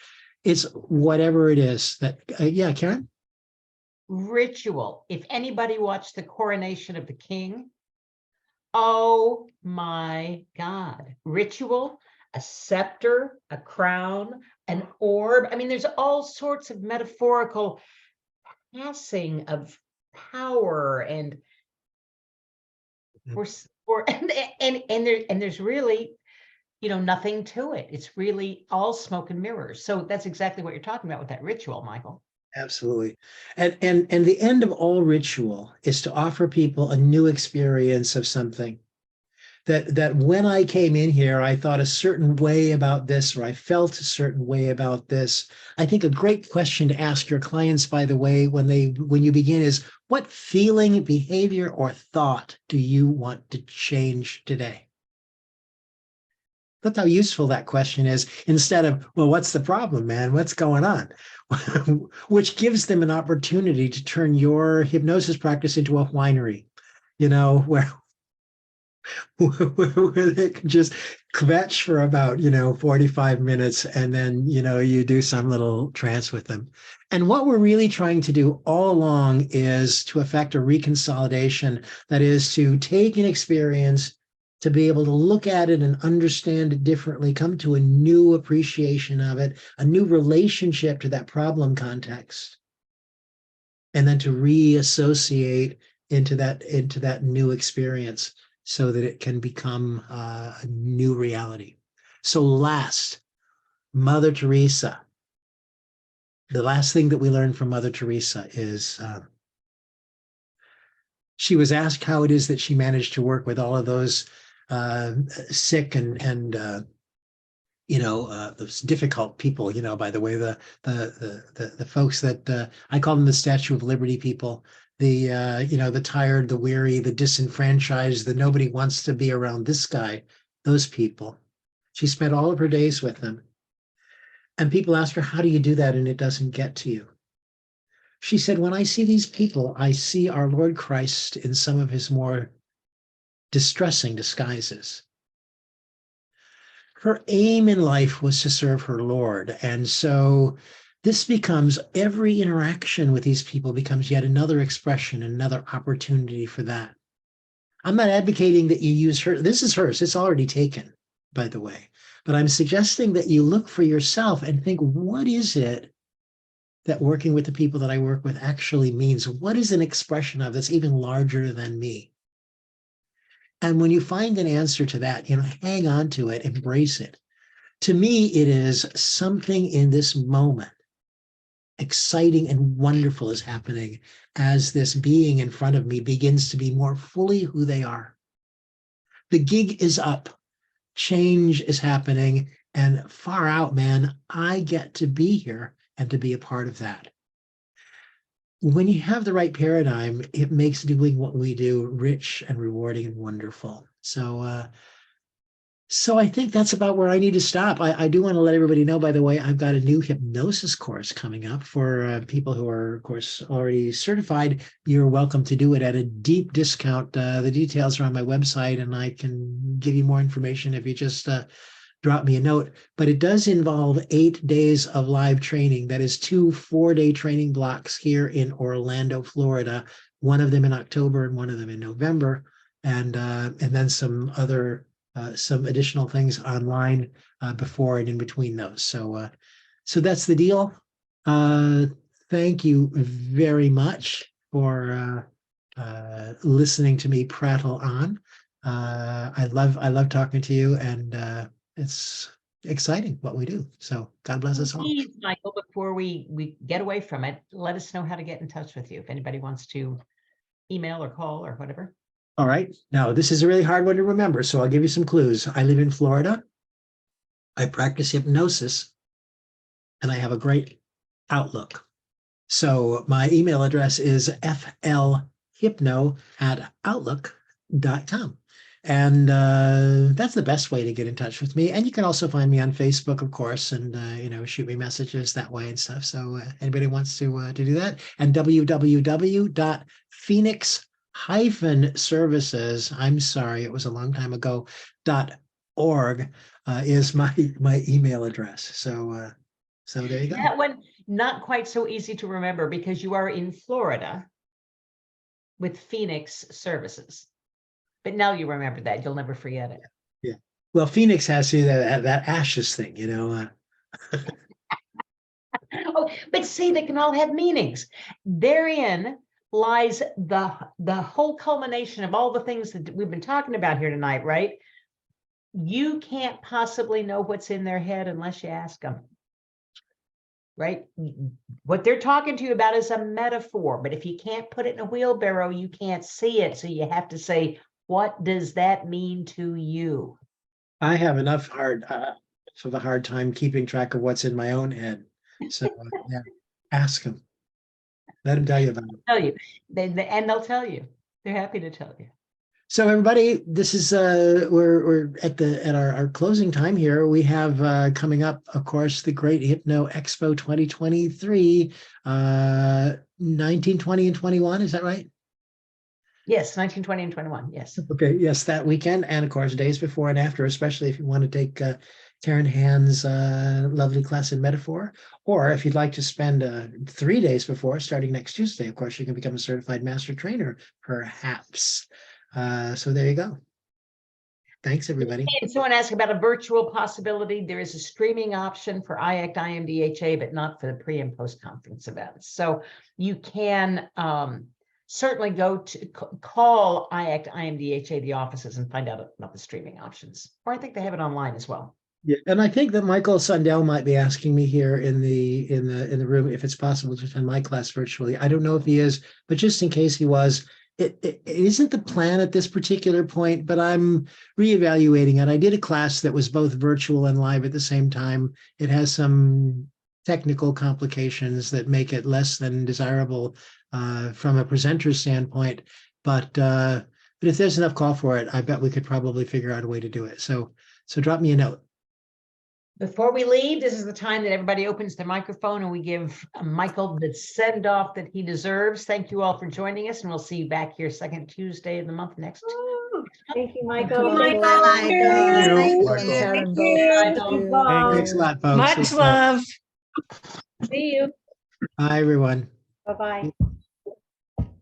A: whatever it is that, yeah, Karen?
B: Ritual. If anybody watched the coronation of the king, oh my God. Ritual, a scepter, a crown, an orb. I mean, there's all sorts of metaphorical passing of power and there's really, nothing to it. It's really all smoke and mirrors. So that's exactly what you're talking about with that ritual, Michael.
A: Absolutely. And the end of all ritual is to offer people a new experience of something. That when I came in here, I thought a certain way about this, or I felt a certain way about this. I think a great question to ask your clients, by the way, when you begin is, what feeling, behavior, or thought do you want to change today? Look how useful that question is, instead of, well, what's the problem, man? What's going on? Which gives them an opportunity to turn your hypnosis practice into a winery, where they can just kvetch for about 45 minutes, and then you do some little trance with them. And what we're really trying to do all along is to effect a reconsolidation, that is to take an experience, to be able to look at it and understand it differently, come to a new appreciation of it, a new relationship to that problem context, and then to reassociate into that new experience, so that it can become a new reality. So last, Mother Teresa. The last thing that we learned from Mother Teresa is she was asked how it is that she managed to work with all of those sick and those difficult people. By the way, the folks that I call them the Statue of Liberty people. The tired, the weary, the disenfranchised, the nobody wants to be around this guy, those people. She spent all of her days with them. And people ask her, how do you do that and it doesn't get to you? She said, when I see these people, I see our Lord Christ in some of his more distressing disguises. Her aim in life was to serve her Lord. And so this becomes, every interaction with these people becomes yet another expression, another opportunity for that. I'm not advocating that you use her. This is hers. It's already taken, by the way. But I'm suggesting that you look for yourself and think, what is it that working with the people that I work with actually means? What is an expression of that's even larger than me? And when you find an answer to that, hang on to it, embrace it. To me, it is something in this moment, exciting and wonderful is happening as this being in front of me begins to be more fully who they are. The gig is up, change is happening, and far out, man, I get to be here and to be a part of that. When you have the right paradigm, it makes doing what we do rich and rewarding and wonderful. So I think that's about where I need to stop. I do want to let everybody know, by the way, I've got a new hypnosis course coming up for people who are, of course, already certified. You're welcome to do it at a deep discount. The details are on my website, and I can give you more information if you just drop me a note. But it does involve 8 days of live training. That is 2 4-day training blocks here in Orlando, Florida. One of them in October and one of them in November, and then some additional things online before and in between those. So that's the deal. Thank you very much for listening to me prattle on. I love talking to you, and it's exciting what we do. So God bless us all.
B: Please, Michael, before we get away from it, let us know how to get in touch with you if anybody wants to email or call or whatever.
A: All right. Now, this is a really hard one to remember, so I'll give you some clues. I live in Florida. I practice hypnosis, and I have a great Outlook. So my email address is flhypno@outlook.com. And that's the best way to get in touch with me. And you can also find me on Facebook, of course, and shoot me messages that way and stuff. So anybody wants to do that, and www.phoenix-services, I'm sorry, it was a long time ago, .org is my email address. So there you go.
B: That one, not quite so easy to remember because you are in Florida with Phoenix Services. But now you remember that. You'll never forget it.
A: Yeah. Well, Phoenix has that ashes thing,
B: Oh, but see, they can all have meanings. Therein lies the whole culmination of all the things that we've been talking about here tonight, right? You can't possibly know what's in their head unless you ask them. Right? What they're talking to you about is a metaphor, but if you can't put it in a wheelbarrow, you can't see it. So you have to say, what does that mean to you?
A: I have enough hard time keeping track of what's in my own head. So yeah, ask them. Let them tell you about it.
B: Tell you, and they'll tell you. They're happy to tell you.
A: So everybody, this is we're at our closing time here. We have coming up, of course, the Great Hypno Expo 2023, 19, 20, and 21. Is that right?
B: Yes, 19, 20, and 21. Yes.
A: Okay. Yes, that weekend, and of course, days before and after, especially if you want to take Karen Hand's lovely class in metaphor, or if you'd like to spend 3 days before, starting next Tuesday, of course, you can become a certified master trainer, perhaps. So there you go. Thanks, everybody.
B: And someone asked about a virtual possibility. There is a streaming option for IACT IMDHA, but not for the pre and post conference events. So you can certainly go to call IACT IMDHA, the offices, and find out about the streaming options. Or I think they have it online as well.
A: Yeah, and I think that Michael Sundell might be asking me here in the room if it's possible to attend my class virtually. I don't know if he is, but just in case he was, it isn't the plan at this particular point, but I'm reevaluating it. I did a class that was both virtual and live at the same time. It has some technical complications that make it less than desirable from a presenter standpoint. But if there's enough call for it, I bet we could probably figure out a way to do it. So drop me a note.
B: Before we leave, this is the time that everybody opens their microphone and we give Michael the send off that he deserves. Thank you all for joining us, and we'll see you back here second Tuesday of the month next.
G: Thank you, Michael.
C: Thank you,
F: Thank you.
C: Michael.
A: Thank you.
C: Karen,
G: Thank
C: both.
G: you.
C: Thank you.
G: Bye.
A: Thanks a lot, folks.
H: Much love.
G: See you.
A: Bye, everyone.
G: Bye-bye.